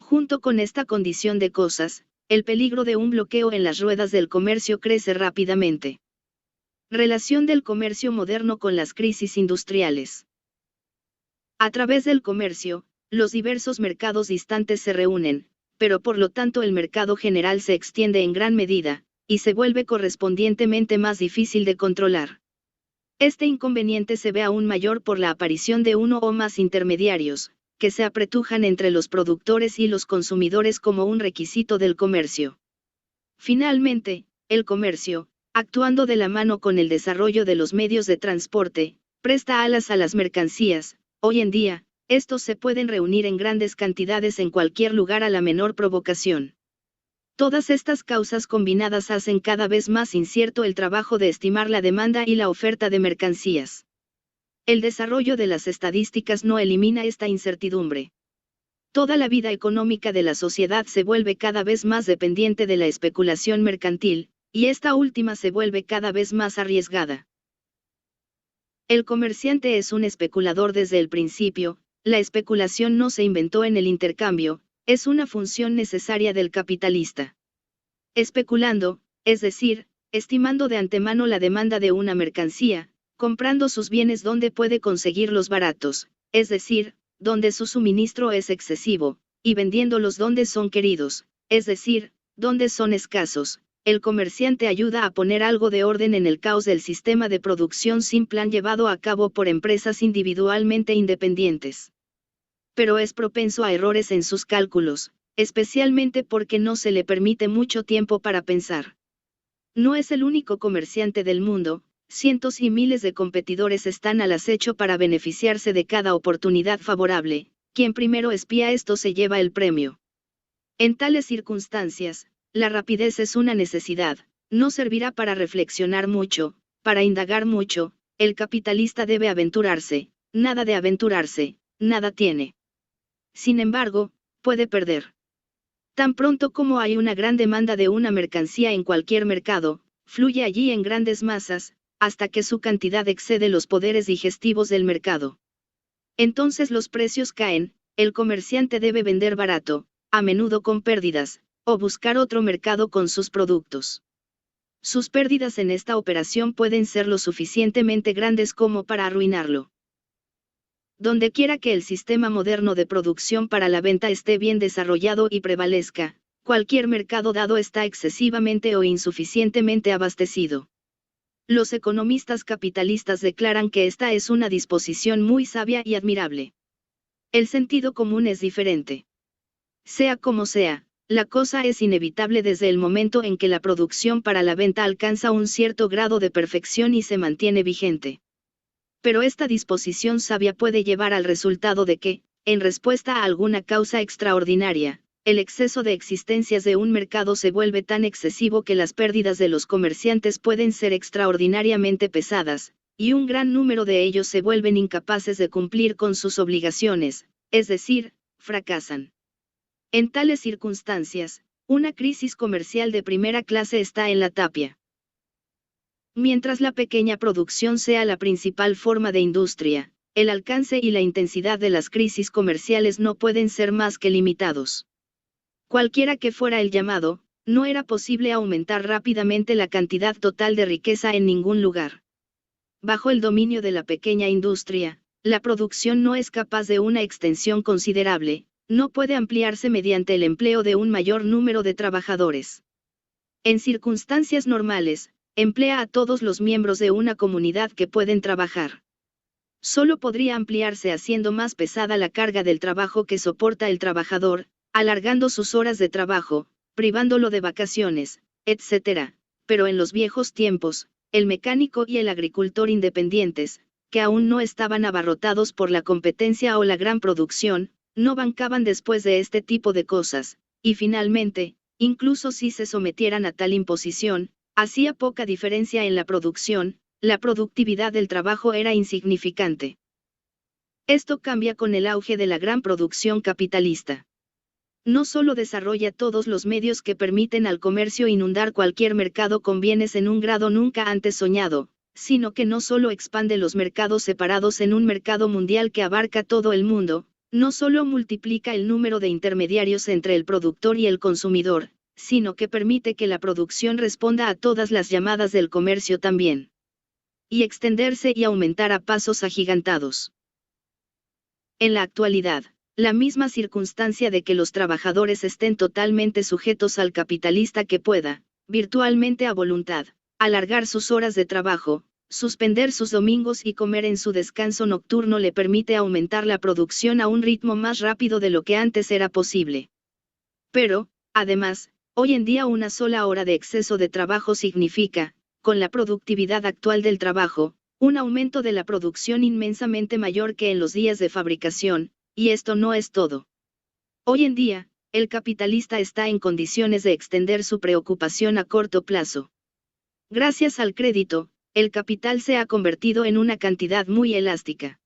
Junto con esta condición de cosas, el peligro de un bloqueo en las ruedas del comercio crece rápidamente. Relación del comercio moderno con las crisis industriales. A través del comercio, los diversos mercados distantes se reúnen, pero por lo tanto el mercado general se extiende en gran medida, y se vuelve correspondientemente más difícil de controlar. Este inconveniente se ve aún mayor por la aparición de uno o más intermediarios, que se apretujan entre los productores y los consumidores como un requisito del comercio. Finalmente, el comercio, actuando de la mano con el desarrollo de los medios de transporte, presta alas a las mercancías. Hoy en día, estos se pueden reunir en grandes cantidades en cualquier lugar a la menor provocación. Todas estas causas combinadas hacen cada vez más incierto el trabajo de estimar la demanda y la oferta de mercancías. El desarrollo de las estadísticas no elimina esta incertidumbre. Toda la vida económica de la sociedad se vuelve cada vez más dependiente de la especulación mercantil, y esta última se vuelve cada vez más arriesgada. El comerciante es un especulador desde el principio, la especulación no se inventó en el intercambio, es una función necesaria del capitalista. Especulando, es decir, estimando de antemano la demanda de una mercancía, comprando sus bienes donde puede conseguirlos baratos, es decir, donde su suministro es excesivo, y vendiéndolos donde son queridos, es decir, donde son escasos, el comerciante ayuda a poner algo de orden en el caos del sistema de producción sin plan llevado a cabo por empresas individualmente independientes. Pero es propenso a errores en sus cálculos, especialmente porque no se le permite mucho tiempo para pensar. No es el único comerciante del mundo, cientos y miles de competidores están al acecho para beneficiarse de cada oportunidad favorable, quien primero espía esto se lleva el premio. En tales circunstancias, la rapidez es una necesidad, no servirá para reflexionar mucho, para indagar mucho, el capitalista debe aventurarse, nada de aventurarse, nada tiene. Sin embargo, puede perder. Tan pronto como hay una gran demanda de una mercancía en cualquier mercado, fluye allí en grandes masas, hasta que su cantidad excede los poderes digestivos del mercado. Entonces los precios caen, el comerciante debe vender barato, a menudo con pérdidas, o buscar otro mercado con sus productos. Sus pérdidas en esta operación pueden ser lo suficientemente grandes como para arruinarlo. Dondequiera que el sistema moderno de producción para la venta esté bien desarrollado y prevalezca, cualquier mercado dado está excesivamente o insuficientemente abastecido. Los economistas capitalistas declaran que esta es una disposición muy sabia y admirable. El sentido común es diferente. Sea como sea, la cosa es inevitable desde el momento en que la producción para la venta alcanza un cierto grado de perfección y se mantiene vigente. Pero esta disposición sabia puede llevar al resultado de que, en respuesta a alguna causa extraordinaria, el exceso de existencias de un mercado se vuelve tan excesivo que las pérdidas de los comerciantes pueden ser extraordinariamente pesadas, y un gran número de ellos se vuelven incapaces de cumplir con sus obligaciones, es decir, fracasan. En tales circunstancias, una crisis comercial de primera clase está en la tapia. Mientras la pequeña producción sea la principal forma de industria, el alcance y la intensidad de las crisis comerciales no pueden ser más que limitados. Cualquiera que fuera el llamado, no era posible aumentar rápidamente la cantidad total de riqueza en ningún lugar. Bajo el dominio de la pequeña industria, la producción no es capaz de una extensión considerable, no puede ampliarse mediante el empleo de un mayor número de trabajadores. En circunstancias normales, emplea a todos los miembros de una comunidad que pueden trabajar. solo podría ampliarse haciendo más pesada la carga del trabajo que soporta el trabajador, alargando sus horas de trabajo, privándolo de vacaciones, etc. Pero en los viejos tiempos, el mecánico y el agricultor independientes, que aún no estaban abarrotados por la competencia o la gran producción, no bancaban después de este tipo de cosas, y finalmente, incluso si se sometieran a tal imposición, hacía poca diferencia en la producción, la productividad del trabajo era insignificante. Esto cambia con el auge de la gran producción capitalista. No solo desarrolla todos los medios que permiten al comercio inundar cualquier mercado con bienes en un grado nunca antes soñado, sino que no solo expande los mercados separados en un mercado mundial que abarca todo el mundo, no solo multiplica el número de intermediarios entre el productor y el consumidor, sino que permite que la producción responda a todas las llamadas del comercio también. Y extenderse y aumentar a pasos agigantados. En la actualidad, la misma circunstancia de que los trabajadores estén totalmente sujetos al capitalista que pueda, virtualmente a voluntad, alargar sus horas de trabajo, suspender sus domingos y comer en su descanso nocturno le permite aumentar la producción a un ritmo más rápido de lo que antes era posible. Pero, además, hoy en día una sola hora de exceso de trabajo significa, con la productividad actual del trabajo, un aumento de la producción inmensamente mayor que en los días de fabricación, y esto no es todo. Hoy en día, el capitalista está en condiciones de extender su preocupación a corto plazo. Gracias al crédito, el capital se ha convertido en una cantidad muy elástica.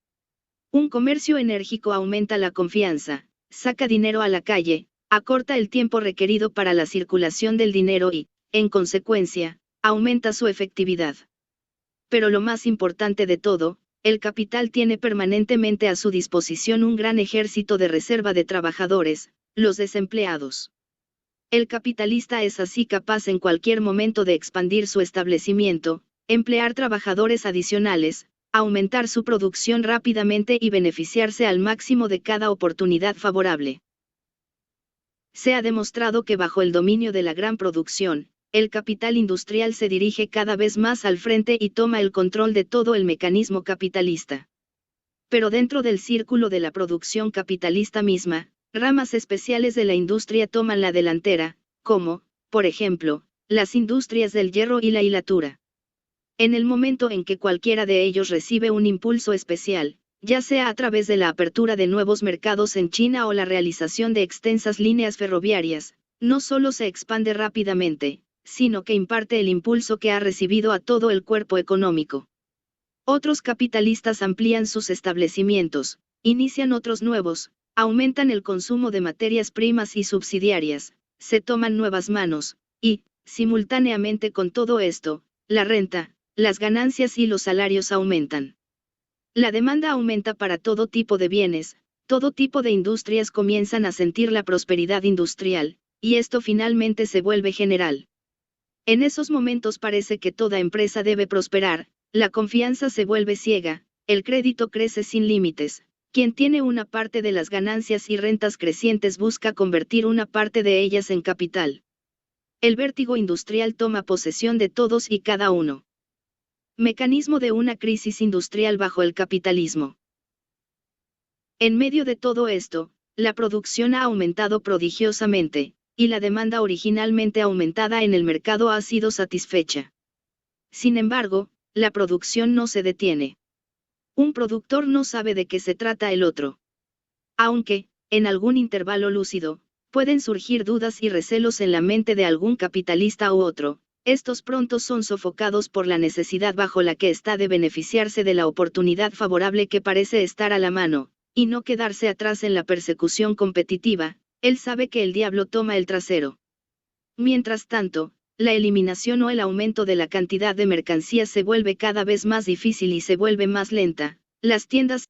Un comercio enérgico aumenta la confianza, saca dinero a la calle, acorta el tiempo requerido para la circulación del dinero y, en consecuencia, aumenta su efectividad. Pero lo más importante de todo, el capital tiene permanentemente a su disposición un gran ejército de reserva de trabajadores, los desempleados. El capitalista es así capaz en cualquier momento de expandir su establecimiento, emplear trabajadores adicionales, aumentar su producción rápidamente y beneficiarse al máximo de cada oportunidad favorable. Se ha demostrado que bajo el dominio de la gran producción, el capital industrial se dirige cada vez más al frente y toma el control de todo el mecanismo capitalista. Pero dentro del círculo de la producción capitalista misma, ramas especiales de la industria toman la delantera, como, por ejemplo, las industrias del hierro y la hilatura. En el momento en que cualquiera de ellos recibe un impulso especial, ya sea a través de la apertura de nuevos mercados en China o la realización de extensas líneas ferroviarias, no solo se expande rápidamente, sino que imparte el impulso que ha recibido a todo el cuerpo económico. Otros capitalistas amplían sus establecimientos, inician otros nuevos, aumentan el consumo de materias primas y subsidiarias, se toman nuevas manos, y, simultáneamente con todo esto, la renta, las ganancias y los salarios aumentan. La demanda aumenta para todo tipo de bienes, todo tipo de industrias comienzan a sentir la prosperidad industrial, y esto finalmente se vuelve general. En esos momentos parece que toda empresa debe prosperar, la confianza se vuelve ciega, el crédito crece sin límites, quien tiene una parte de las ganancias y rentas crecientes busca convertir una parte de ellas en capital. El vértigo industrial toma posesión de todos y cada uno. Mecanismo de una crisis industrial bajo el capitalismo. En medio de todo esto, la producción ha aumentado prodigiosamente, y la demanda originalmente aumentada en el mercado ha sido satisfecha. Sin embargo, la producción no se detiene. Un productor no sabe de qué se trata el otro. Aunque, en algún intervalo lúcido, pueden surgir dudas y recelos en la mente de algún capitalista u otro, estos pronto son sofocados por la necesidad bajo la que está de beneficiarse de la oportunidad favorable que parece estar a la mano, y no quedarse atrás en la persecución competitiva, él sabe que el diablo toma el trasero. Mientras tanto, la eliminación o el aumento de la cantidad de mercancías se vuelve cada vez más difícil y se vuelve más lenta. Las tiendas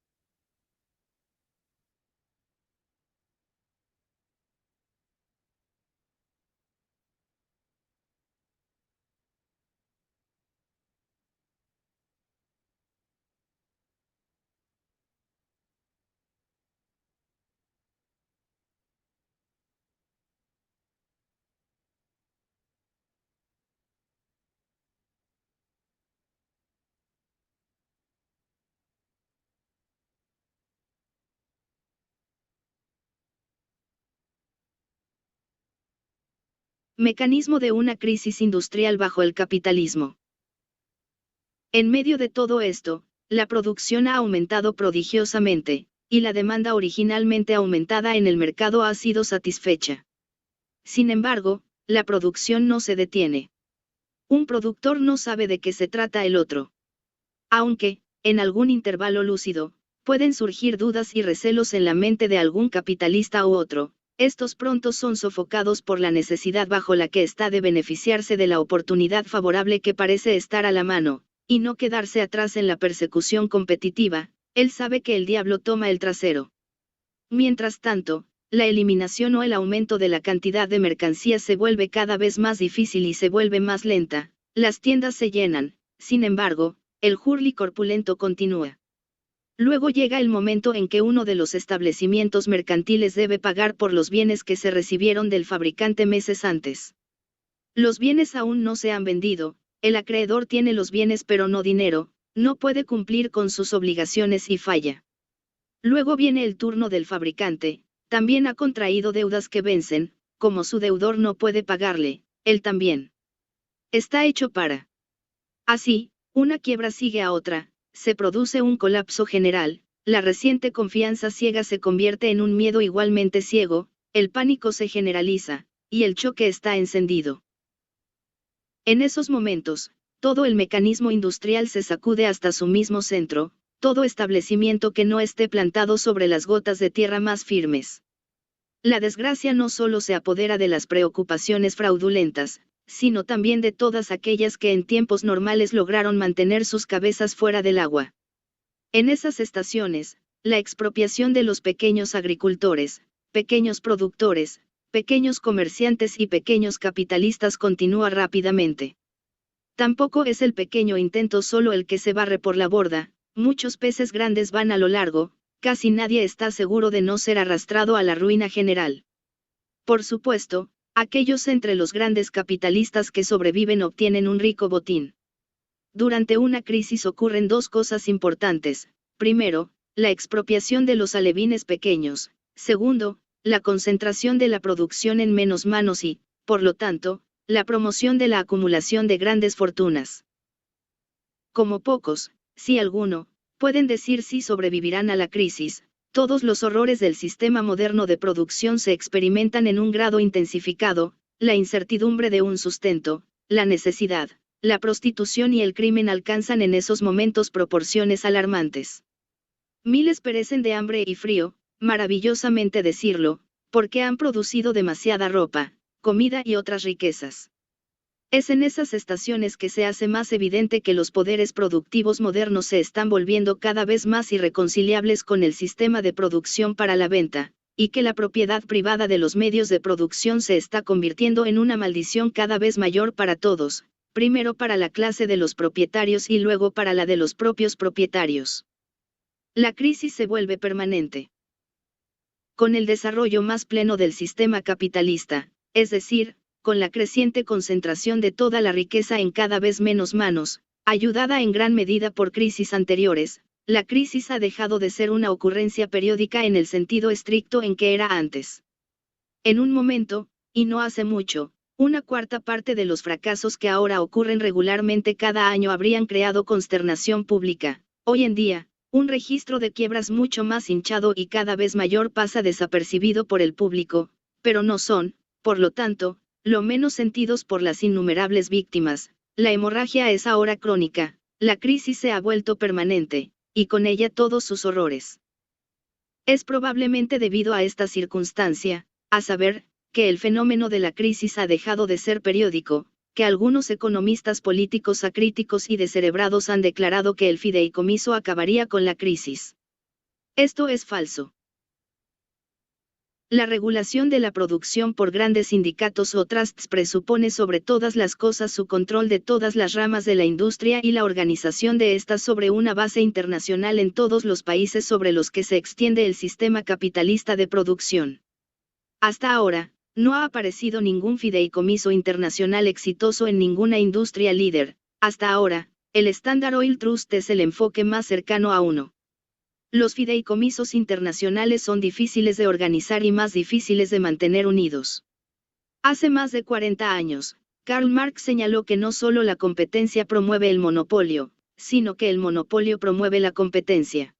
Mecanismo de una crisis industrial bajo el capitalismo. En medio de todo esto, la producción ha aumentado prodigiosamente, y la demanda originalmente aumentada en el mercado ha sido satisfecha. Sin embargo, la producción no se detiene. Un productor no sabe de qué se trata el otro. Aunque, en algún intervalo lúcido, pueden surgir dudas y recelos en la mente de algún capitalista u otro, estos pronto son sofocados por la necesidad bajo la que está de beneficiarse de la oportunidad favorable que parece estar a la mano, y no quedarse atrás en la persecución competitiva. Él sabe que el diablo toma el trasero. Mientras tanto, la eliminación o el aumento de la cantidad de mercancías se vuelve cada vez más difícil y se vuelve más lenta, las tiendas se llenan, sin embargo, el hurly corpulento continúa. Luego llega el momento en que uno de los establecimientos mercantiles debe pagar por los bienes que se recibieron del fabricante meses antes. Los bienes aún no se han vendido, el acreedor tiene los bienes pero no dinero, no puede cumplir con sus obligaciones y falla. Luego viene el turno del fabricante, también ha contraído deudas que vencen, como su deudor no puede pagarle, él también. Está hecho para. Así, una quiebra sigue a otra, se produce un colapso general, la reciente confianza ciega se convierte en un miedo igualmente ciego, el pánico se generaliza, y el choque está encendido. En esos momentos, todo el mecanismo industrial se sacude hasta su mismo centro, todo establecimiento que no esté plantado sobre las gotas de tierra más firmes. La desgracia no solo se apodera de las preocupaciones fraudulentas, sino también de todas aquellas que en tiempos normales lograron mantener sus cabezas fuera del agua. En esas estaciones, la expropiación de los pequeños agricultores, pequeños productores, pequeños comerciantes y pequeños capitalistas continúa rápidamente. Tampoco es el pequeño intento solo el que se barre por la borda, muchos peces grandes van a lo largo, casi nadie está seguro de no ser arrastrado a la ruina general. Por supuesto, aquellos entre los grandes capitalistas que sobreviven obtienen un rico botín. Durante una crisis ocurren dos cosas importantes: primero, la expropiación de los alevines pequeños; segundo, la concentración de la producción en menos manos y, por lo tanto, la promoción de la acumulación de grandes fortunas. Como pocos, si alguno, pueden decir si sobrevivirán a la crisis, todos los horrores del sistema moderno de producción se experimentan en un grado intensificado: la incertidumbre de un sustento, la necesidad, la prostitución y el crimen alcanzan en esos momentos proporciones alarmantes. Miles perecen de hambre y frío, maravillosamente decirlo, porque han producido demasiada ropa, comida y otras riquezas. Es en esas estaciones que se hace más evidente que los poderes productivos modernos se están volviendo cada vez más irreconciliables con el sistema de producción para la venta, y que la propiedad privada de los medios de producción se está convirtiendo en una maldición cada vez mayor para todos, primero para la clase de los propietarios y luego para la de los propios propietarios. La crisis se vuelve permanente. Con el desarrollo más pleno del sistema capitalista, es decir, con la creciente concentración de toda la riqueza en cada vez menos manos, ayudada en gran medida por crisis anteriores, la crisis ha dejado de ser una ocurrencia periódica en el sentido estricto en que era antes. En un momento, y no hace mucho, una cuarta parte de los fracasos que ahora ocurren regularmente cada año habrían creado consternación pública. Hoy en día, un registro de quiebras mucho más hinchado y cada vez mayor pasa desapercibido por el público, pero no son, por lo tanto, lo menos sentidos por las innumerables víctimas. La hemorragia es ahora crónica, la crisis se ha vuelto permanente, y con ella todos sus horrores. Es probablemente debido a esta circunstancia, a saber, que el fenómeno de la crisis ha dejado de ser periódico, que algunos economistas políticos acríticos y descerebrados han declarado que el fideicomiso acabaría con la crisis. Esto es falso. La regulación de la producción por grandes sindicatos o trusts presupone sobre todas las cosas su control de todas las ramas de la industria y la organización de estas sobre una base internacional en todos los países sobre los que se extiende el sistema capitalista de producción. Hasta ahora, no ha aparecido ningún fideicomiso internacional exitoso en ninguna industria líder. Hasta ahora, el Standard Oil Trust es el enfoque más cercano a uno. Los fideicomisos internacionales son difíciles de organizar y más difíciles de mantener unidos. Hace más de 40 años, Karl Marx señaló que no solo la competencia promueve el monopolio, sino que el monopolio promueve la competencia.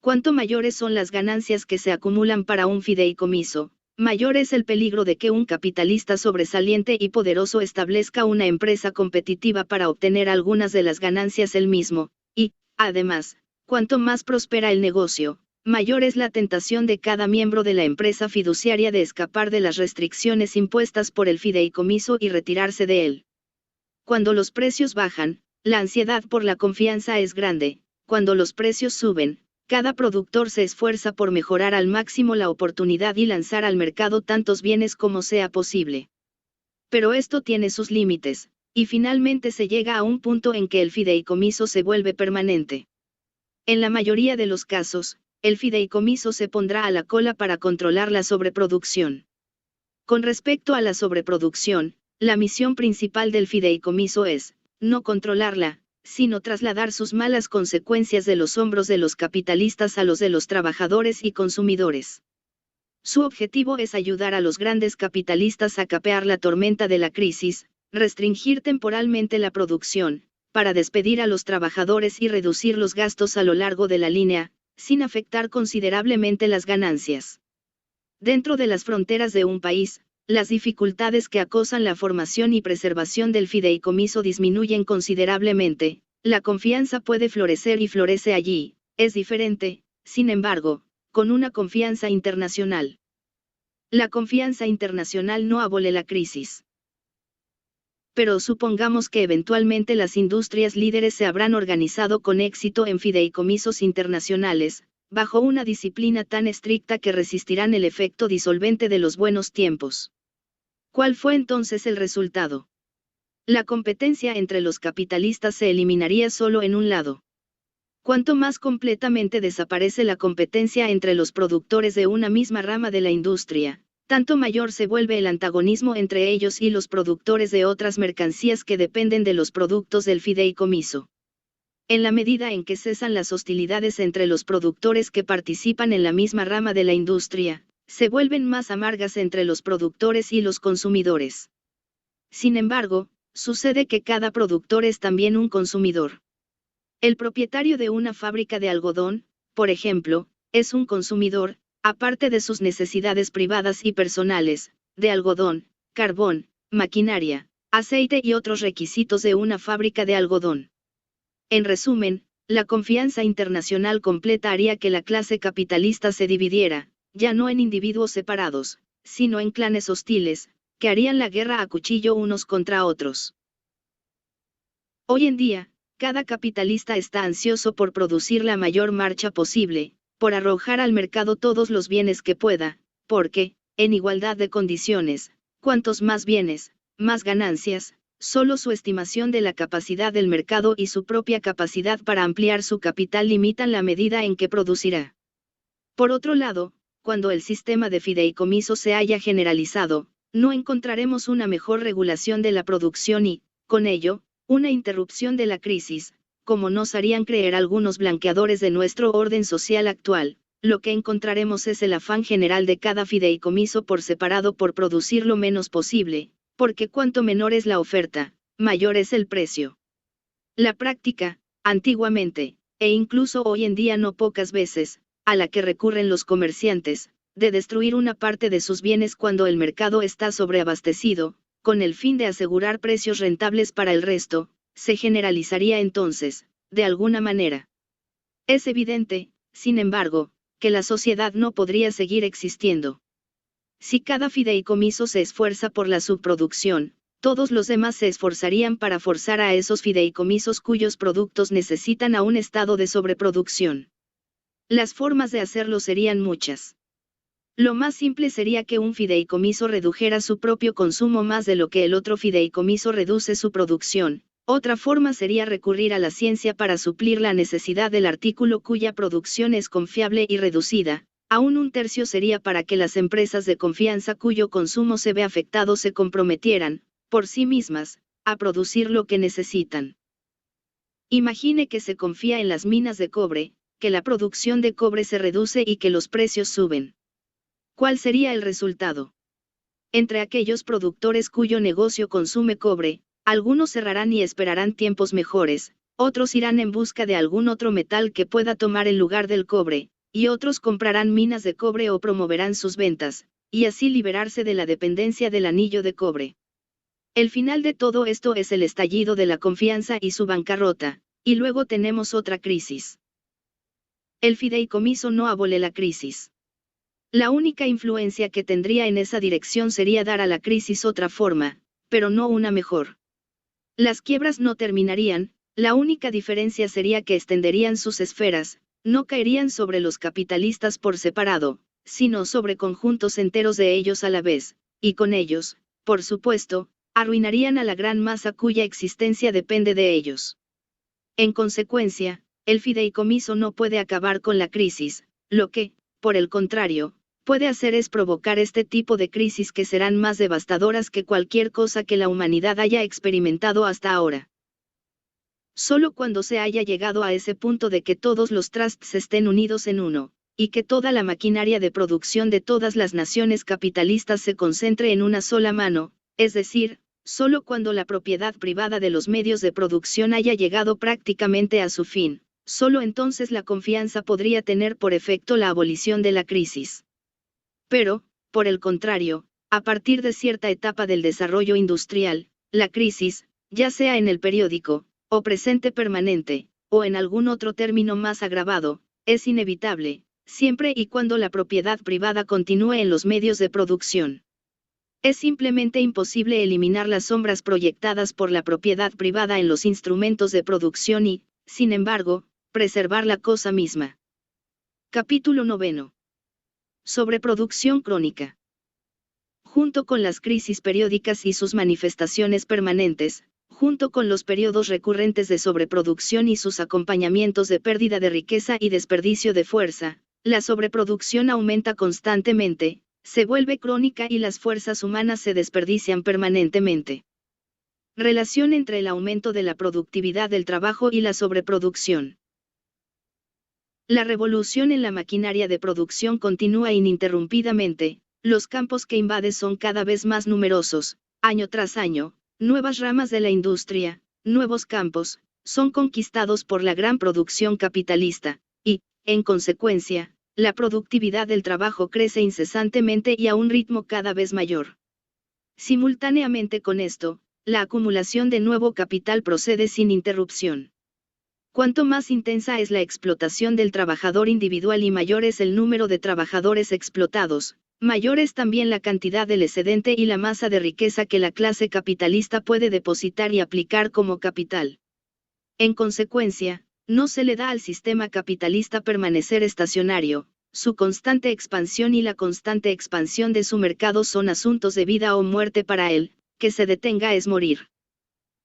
Cuanto mayores son las ganancias que se acumulan para un fideicomiso, mayor es el peligro de que un capitalista sobresaliente y poderoso establezca una empresa competitiva para obtener algunas de las ganancias él mismo, y, además, cuanto más prospera el negocio, mayor es la tentación de cada miembro de la empresa fiduciaria de escapar de las restricciones impuestas por el fideicomiso y retirarse de él. Cuando los precios bajan, la ansiedad por la confianza es grande; cuando los precios suben, cada productor se esfuerza por mejorar al máximo la oportunidad y lanzar al mercado tantos bienes como sea posible. Pero esto tiene sus límites, y finalmente se llega a un punto en que el fideicomiso se vuelve permanente. En la mayoría de los casos, el fideicomiso se pondrá a la cola para controlar la sobreproducción. Con respecto a la sobreproducción, la misión principal del fideicomiso es, no controlarla, sino trasladar sus malas consecuencias de los hombros de los capitalistas a los de los trabajadores y consumidores. Su objetivo es ayudar a los grandes capitalistas a capear la tormenta de la crisis, restringir temporalmente la producción, para despedir a los trabajadores y reducir los gastos a lo largo de la línea, sin afectar considerablemente las ganancias. Dentro de las fronteras de un país, las dificultades que acosan la formación y preservación del fideicomiso disminuyen considerablemente; la confianza puede florecer y florece allí; es diferente, sin embargo, con una confianza internacional. La confianza internacional no abole la crisis. Pero supongamos que eventualmente las industrias líderes se habrán organizado con éxito en fideicomisos internacionales, bajo una disciplina tan estricta que resistirán el efecto disolvente de los buenos tiempos. ¿Cuál fue entonces el resultado? La competencia entre los capitalistas se eliminaría solo en un lado. Cuanto más completamente desaparece la competencia entre los productores de una misma rama de la industria, tanto mayor se vuelve el antagonismo entre ellos y los productores de otras mercancías que dependen de los productos del fideicomiso. En la medida en que cesan las hostilidades entre los productores que participan en la misma rama de la industria, se vuelven más amargas entre los productores y los consumidores. Sin embargo, sucede que cada productor es también un consumidor. El propietario de una fábrica de algodón, por ejemplo, es un consumidor, aparte de sus necesidades privadas y personales, de algodón, carbón, maquinaria, aceite y otros requisitos de una fábrica de algodón. En resumen, la confianza internacional completa haría que la clase capitalista se dividiera, ya no en individuos separados, sino en clanes hostiles, que harían la guerra a cuchillo unos contra otros. Hoy en día, cada capitalista está ansioso por producir la mayor marcha posible, por arrojar al mercado todos los bienes que pueda, porque, en igualdad de condiciones, cuantos más bienes, más ganancias; solo su estimación de la capacidad del mercado y su propia capacidad para ampliar su capital limitan la medida en que producirá. Por otro lado, cuando el sistema de fideicomiso se haya generalizado, no encontraremos una mejor regulación de la producción y, con ello, una interrupción de la crisis, como nos harían creer algunos blanqueadores de nuestro orden social actual. Lo que encontraremos es el afán general de cada fideicomiso por separado por producir lo menos posible, porque cuanto menor es la oferta, mayor es el precio. La práctica, antiguamente, e incluso hoy en día no pocas veces, a la que recurren los comerciantes, de destruir una parte de sus bienes cuando el mercado está sobreabastecido, con el fin de asegurar precios rentables para el resto, se generalizaría entonces, de alguna manera. Es evidente, sin embargo, que la sociedad no podría seguir existiendo. Si cada fideicomiso se esfuerza por la subproducción, todos los demás se esforzarían para forzar a esos fideicomisos cuyos productos necesitan a un estado de sobreproducción. Las formas de hacerlo serían muchas. Lo más simple sería que un fideicomiso redujera su propio consumo más de lo que el otro fideicomiso reduce su producción. Otra forma sería recurrir a la ciencia para suplir la necesidad del artículo cuya producción es confiable y reducida. Aún un tercio sería para que las empresas de confianza cuyo consumo se ve afectado se comprometieran, por sí mismas, a producir lo que necesitan. Imagine que se confía en las minas de cobre, que la producción de cobre se reduce y que los precios suben. ¿Cuál sería el resultado? Entre aquellos productores cuyo negocio consume cobre, algunos cerrarán y esperarán tiempos mejores, otros irán en busca de algún otro metal que pueda tomar el lugar del cobre, y otros comprarán minas de cobre o promoverán sus ventas, y así liberarse de la dependencia del anillo de cobre. El final de todo esto es el estallido de la confianza y su bancarrota, y luego tenemos otra crisis. El fideicomiso no abole la crisis. La única influencia que tendría en esa dirección sería dar a la crisis otra forma, pero no una mejor. Las quiebras no terminarían, la única diferencia sería que extenderían sus esferas, no caerían sobre los capitalistas por separado, sino sobre conjuntos enteros de ellos a la vez, y con ellos, por supuesto, arruinarían a la gran masa cuya existencia depende de ellos. En consecuencia, el fideicomiso no puede acabar con la crisis, lo que, por el contrario, puede hacer es provocar este tipo de crisis que serán más devastadoras que cualquier cosa que la humanidad haya experimentado hasta ahora. Solo cuando se haya llegado a ese punto de que todos los trusts estén unidos en uno, y que toda la maquinaria de producción de todas las naciones capitalistas se concentre en una sola mano, es decir, solo cuando la propiedad privada de los medios de producción haya llegado prácticamente a su fin, solo entonces la confianza podría tener por efecto la abolición de la crisis. Pero, por el contrario, a partir de cierta etapa del desarrollo industrial, la crisis, ya sea en el periódico, o presente permanente, o en algún otro término más agravado, es inevitable, siempre y cuando la propiedad privada continúe en los medios de producción. Es simplemente imposible eliminar las sombras proyectadas por la propiedad privada en los instrumentos de producción y, sin embargo, preservar la cosa misma. Capítulo 9. Sobreproducción crónica. Junto con las crisis periódicas y sus manifestaciones permanentes, junto con los periodos recurrentes de sobreproducción y sus acompañamientos de pérdida de riqueza y desperdicio de fuerza, la sobreproducción aumenta constantemente, se vuelve crónica y las fuerzas humanas se desperdician permanentemente. Relación entre el aumento de la productividad del trabajo y la sobreproducción. La revolución en la maquinaria de producción continúa ininterrumpidamente, los campos que invade son cada vez más numerosos, año tras año, nuevas ramas de la industria, nuevos campos, son conquistados por la gran producción capitalista, y, en consecuencia, la productividad del trabajo crece incesantemente y a un ritmo cada vez mayor. Simultáneamente con esto, la acumulación de nuevo capital procede sin interrupción. Cuanto más intensa es la explotación del trabajador individual y mayor es el número de trabajadores explotados, mayor es también la cantidad del excedente y la masa de riqueza que la clase capitalista puede depositar y aplicar como capital. En consecuencia, no se le da al sistema capitalista permanecer estacionario, su constante expansión y la constante expansión de su mercado son asuntos de vida o muerte para él, que se detenga es morir.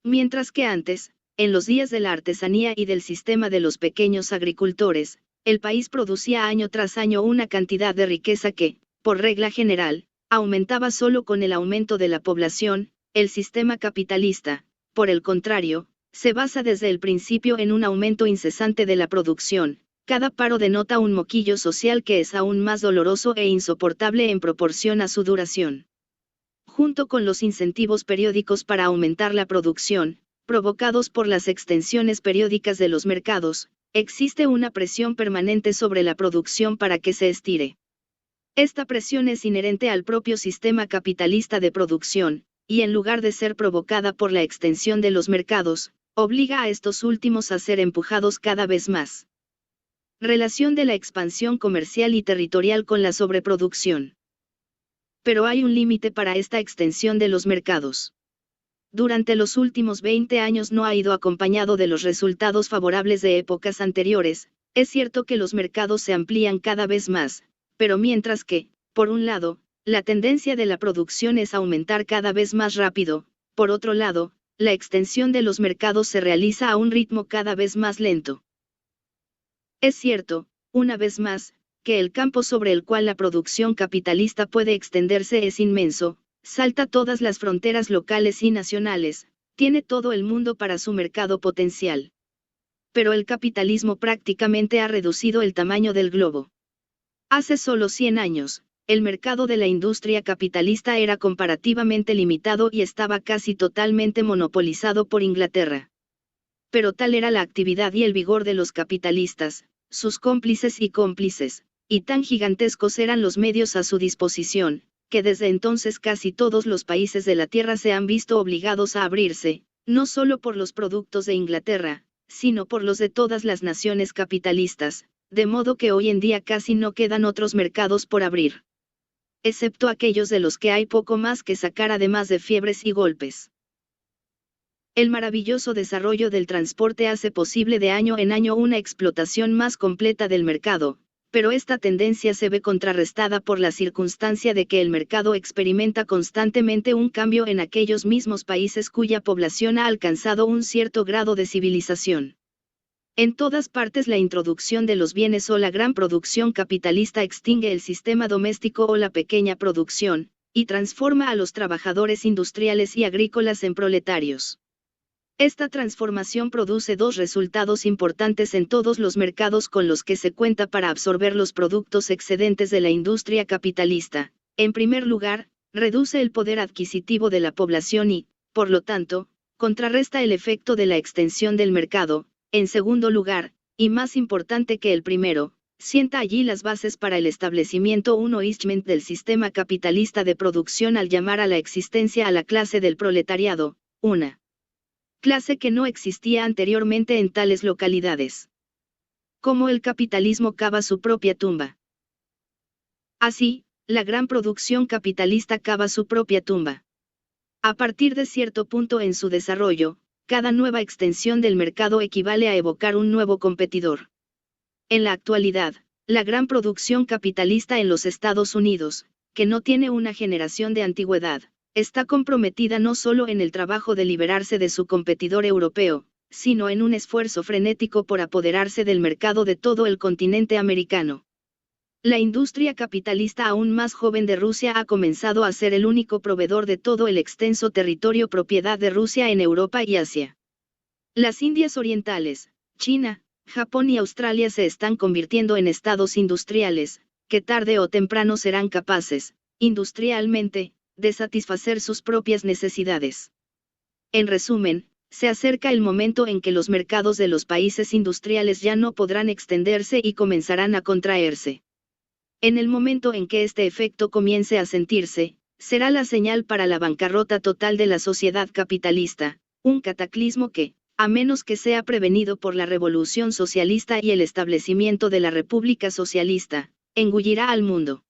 Mientras que antes, en los días de la artesanía y del sistema de los pequeños agricultores, el país producía año tras año una cantidad de riqueza que, por regla general, aumentaba solo con el aumento de la población. El sistema capitalista, por el contrario, se basa desde el principio en un aumento incesante de la producción. Cada paro denota un moquillo social que es aún más doloroso e insoportable en proporción a su duración. Junto con los incentivos periódicos para aumentar la producción, provocados por las extensiones periódicas de los mercados, existe una presión permanente sobre la producción para que se estire. Esta presión es inherente al propio sistema capitalista de producción, y en lugar de ser provocada por la extensión de los mercados, obliga a estos últimos a ser empujados cada vez más. Relación de la expansión comercial y territorial con la sobreproducción. Pero hay un límite para esta extensión de los mercados. Durante los últimos 20 años no ha ido acompañado de los resultados favorables de épocas anteriores. Es cierto que los mercados se amplían cada vez más, pero mientras que, por un lado, la tendencia de la producción es aumentar cada vez más rápido, por otro lado, la extensión de los mercados se realiza a un ritmo cada vez más lento. Es cierto, una vez más, que el campo sobre el cual la producción capitalista puede extenderse es inmenso, salta todas las fronteras locales y nacionales, tiene todo el mundo para su mercado potencial. Pero el capitalismo prácticamente ha reducido el tamaño del globo. Hace solo 100 años, el mercado de la industria capitalista era comparativamente limitado y estaba casi totalmente monopolizado por Inglaterra. Pero tal era la actividad y el vigor de los capitalistas, sus cómplices y cómplices, y tan gigantescos eran los medios a su disposición, que desde entonces casi todos los países de la Tierra se han visto obligados a abrirse, no solo por los productos de Inglaterra, sino por los de todas las naciones capitalistas, de modo que hoy en día casi no quedan otros mercados por abrir. Excepto aquellos de los que hay poco más que sacar además de fiebres y golpes. El maravilloso desarrollo del transporte hace posible de año en año una explotación más completa del mercado, pero esta tendencia se ve contrarrestada por la circunstancia de que el mercado experimenta constantemente un cambio en aquellos mismos países cuya población ha alcanzado un cierto grado de civilización. En todas partes la introducción de los bienes o la gran producción capitalista extingue el sistema doméstico o la pequeña producción, y transforma a los trabajadores industriales y agrícolas en proletarios. Esta transformación produce dos resultados importantes en todos los mercados con los que se cuenta para absorber los productos excedentes de la industria capitalista. En primer lugar, reduce el poder adquisitivo de la población y, por lo tanto, contrarresta el efecto de la extensión del mercado. En segundo lugar, y más importante que el primero, sienta allí las bases para el establecimiento oísment del sistema capitalista de producción al llamar a la existencia a la clase del proletariado, una clase que no existía anteriormente en tales localidades. Como el capitalismo cava su propia tumba. Así, la gran producción capitalista cava su propia tumba. A partir de cierto punto en su desarrollo, cada nueva extensión del mercado equivale a evocar un nuevo competidor. En la actualidad, la gran producción capitalista en los Estados Unidos, que no tiene una generación de antigüedad, está comprometida no solo en el trabajo de liberarse de su competidor europeo, sino en un esfuerzo frenético por apoderarse del mercado de todo el continente americano. La industria capitalista aún más joven de Rusia ha comenzado a ser el único proveedor de todo el extenso territorio propiedad de Rusia en Europa y Asia. Las Indias Orientales, China, Japón y Australia se están convirtiendo en estados industriales, que tarde o temprano serán capaces, industrialmente, de satisfacer sus propias necesidades. En resumen, se acerca el momento en que los mercados de los países industriales ya no podrán extenderse y comenzarán a contraerse. En el momento en que este efecto comience a sentirse, será la señal para la bancarrota total de la sociedad capitalista, un cataclismo que, a menos que sea prevenido por la revolución socialista y el establecimiento de la República Socialista, engullirá al mundo.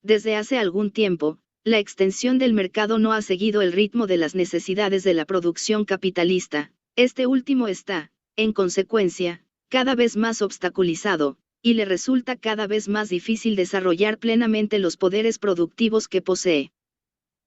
Desde hace algún tiempo, la extensión del mercado no ha seguido el ritmo de las necesidades de la producción capitalista, este último está, en consecuencia, cada vez más obstaculizado, y le resulta cada vez más difícil desarrollar plenamente los poderes productivos que posee.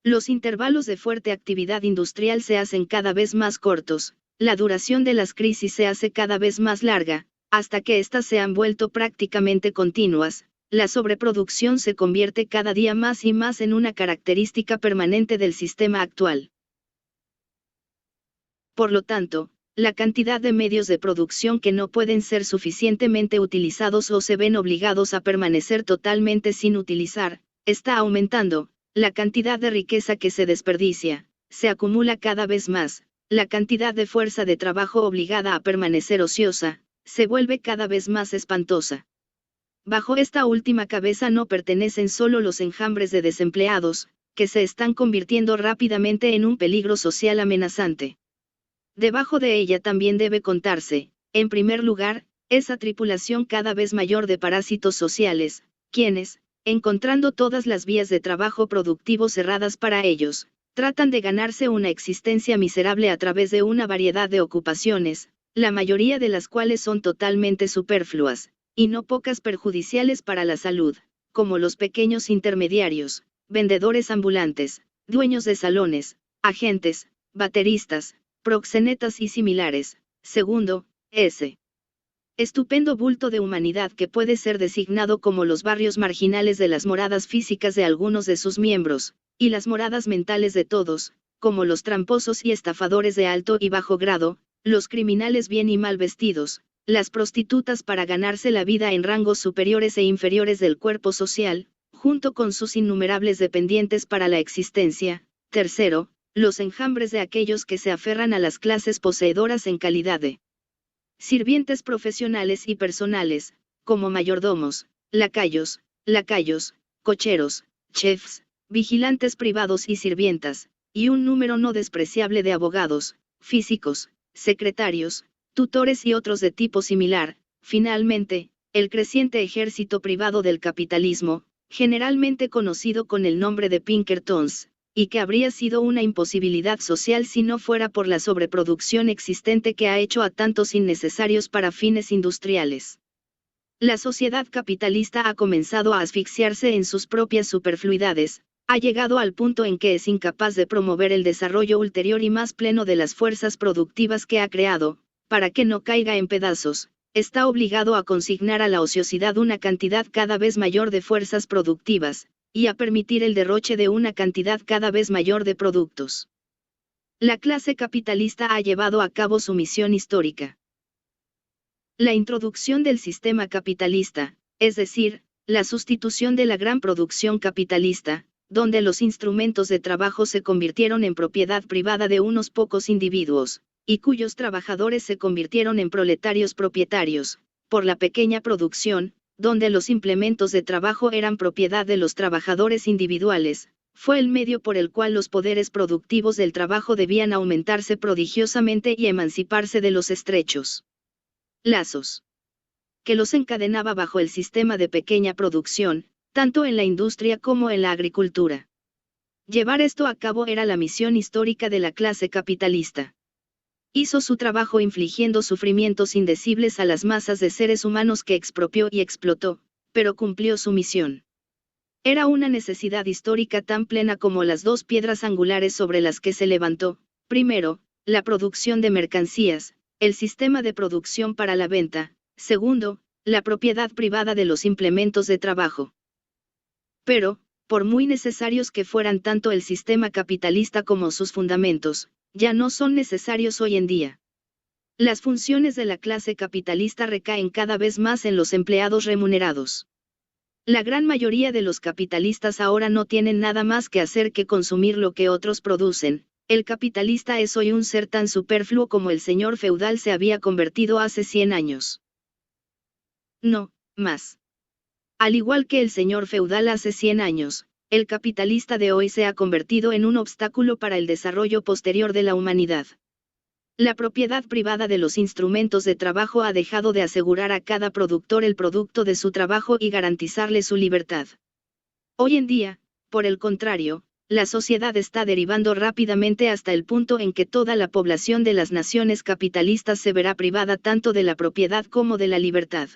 Los intervalos de fuerte actividad industrial se hacen cada vez más cortos, la duración de las crisis se hace cada vez más larga, hasta que éstas se han vuelto prácticamente continuas, la sobreproducción se convierte cada día más y más en una característica permanente del sistema actual. Por lo tanto, la cantidad de medios de producción que no pueden ser suficientemente utilizados o se ven obligados a permanecer totalmente sin utilizar, está aumentando, la cantidad de riqueza que se desperdicia, se acumula cada vez más, la cantidad de fuerza de trabajo obligada a permanecer ociosa, se vuelve cada vez más espantosa. Bajo esta última cabeza no pertenecen solo los enjambres de desempleados, que se están convirtiendo rápidamente en un peligro social amenazante. Debajo de ella también debe contarse, en primer lugar, esa tripulación cada vez mayor de parásitos sociales, quienes, encontrando todas las vías de trabajo productivo cerradas para ellos, tratan de ganarse una existencia miserable a través de una variedad de ocupaciones, la mayoría de las cuales son totalmente superfluas, y no pocas perjudiciales para la salud, como los pequeños intermediarios, vendedores ambulantes, dueños de salones, agentes, bateristas, proxenetas y similares. Segundo, ese estupendo bulto de humanidad que puede ser designado como los barrios marginales de las moradas físicas de algunos de sus miembros, y las moradas mentales de todos, como los tramposos y estafadores de alto y bajo grado, los criminales bien y mal vestidos, las prostitutas para ganarse la vida en rangos superiores e inferiores del cuerpo social, junto con sus innumerables dependientes para la existencia. Tercero, los enjambres de aquellos que se aferran a las clases poseedoras en calidad de sirvientes profesionales y personales, como mayordomos, lacayos, cocheros, chefs, vigilantes privados y sirvientas, y un número no despreciable de abogados, físicos, secretarios, tutores y otros de tipo similar. Finalmente, el creciente ejército privado del capitalismo, generalmente conocido con el nombre de Pinkertons, y que habría sido una imposibilidad social si no fuera por la sobreproducción existente que ha hecho a tantos innecesarios para fines industriales. La sociedad capitalista ha comenzado a asfixiarse en sus propias superfluidades, ha llegado al punto en que es incapaz de promover el desarrollo ulterior y más pleno de las fuerzas productivas que ha creado. Para que no caiga en pedazos, está obligado a consignar a la ociosidad una cantidad cada vez mayor de fuerzas productivas, y a permitir el derroche de una cantidad cada vez mayor de productos. La clase capitalista ha llevado a cabo su misión histórica. La introducción del sistema capitalista, es decir, la sustitución de la gran producción capitalista, donde los instrumentos de trabajo se convirtieron en propiedad privada de unos pocos individuos, y cuyos trabajadores se convirtieron en proletarios propietarios, por la pequeña producción, donde los implementos de trabajo eran propiedad de los trabajadores individuales, fue el medio por el cual los poderes productivos del trabajo debían aumentarse prodigiosamente y emanciparse de los estrechos lazos que los encadenaba bajo el sistema de pequeña producción, tanto en la industria como en la agricultura. Llevar esto a cabo era la misión histórica de la clase capitalista. Hizo su trabajo infligiendo sufrimientos indecibles a las masas de seres humanos que expropió y explotó, pero cumplió su misión. Era una necesidad histórica tan plena como las dos piedras angulares sobre las que se levantó. Primero, la producción de mercancías, el sistema de producción para la venta. Segundo, la propiedad privada de los implementos de trabajo. Pero, por muy necesarios que fueran tanto el sistema capitalista como sus fundamentos, ya no son necesarios hoy en día. Las funciones de la clase capitalista recaen cada vez más en los empleados remunerados. La gran mayoría de los capitalistas ahora no tienen nada más que hacer que consumir lo que otros producen. El capitalista es hoy un ser tan superfluo como el señor feudal se había convertido hace 100 años. No, más. Al igual que el señor feudal hace 100 años, el capitalista de hoy se ha convertido en un obstáculo para el desarrollo posterior de la humanidad. La propiedad privada de los instrumentos de trabajo ha dejado de asegurar a cada productor el producto de su trabajo y garantizarle su libertad. Hoy en día, por el contrario, la sociedad está derivando rápidamente hasta el punto en que toda la población de las naciones capitalistas se verá privada tanto de la propiedad como de la libertad.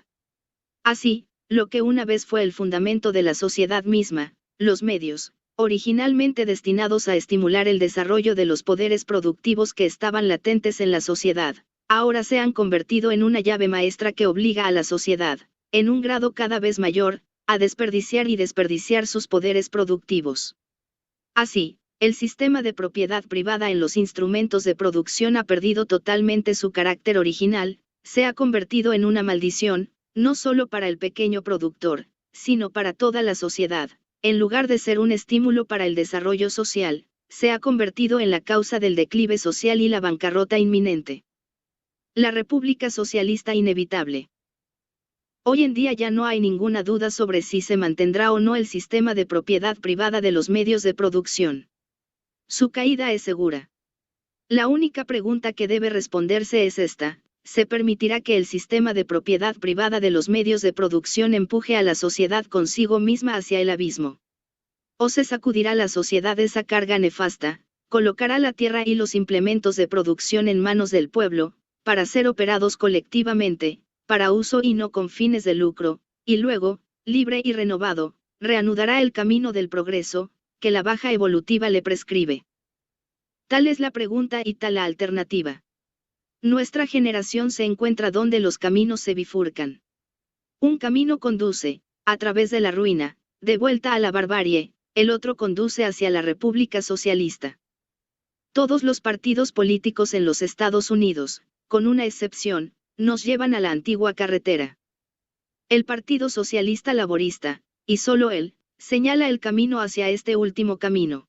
Así, lo que una vez fue el fundamento de la sociedad misma, los medios, originalmente destinados a estimular el desarrollo de los poderes productivos que estaban latentes en la sociedad, ahora se han convertido en una llave maestra que obliga a la sociedad, en un grado cada vez mayor, a desperdiciar sus poderes productivos. Así, el sistema de propiedad privada en los instrumentos de producción ha perdido totalmente su carácter original, se ha convertido en una maldición, no solo para el pequeño productor, sino para toda la sociedad. En lugar de ser un estímulo para el desarrollo social, se ha convertido en la causa del declive social y la bancarrota inminente. La República Socialista inevitable. Hoy en día ya no hay ninguna duda sobre si se mantendrá o no el sistema de propiedad privada de los medios de producción. Su caída es segura. La única pregunta que debe responderse es esta: ¿se permitirá que el sistema de propiedad privada de los medios de producción empuje a la sociedad consigo misma hacia el abismo? ¿O se sacudirá la sociedad esa carga nefasta, colocará la tierra y los implementos de producción en manos del pueblo, para ser operados colectivamente, para uso y no con fines de lucro, y luego, libre y renovado, reanudará el camino del progreso, que la baja evolutiva le prescribe? Tal es la pregunta y tal la alternativa. Nuestra generación se encuentra donde los caminos se bifurcan. Un camino conduce, a través de la ruina, de vuelta a la barbarie, el otro conduce hacia la República Socialista. Todos los partidos políticos en los Estados Unidos, con una excepción, nos llevan a la antigua carretera. El Partido Socialista Laborista, y solo él, Señala el camino hacia este último camino.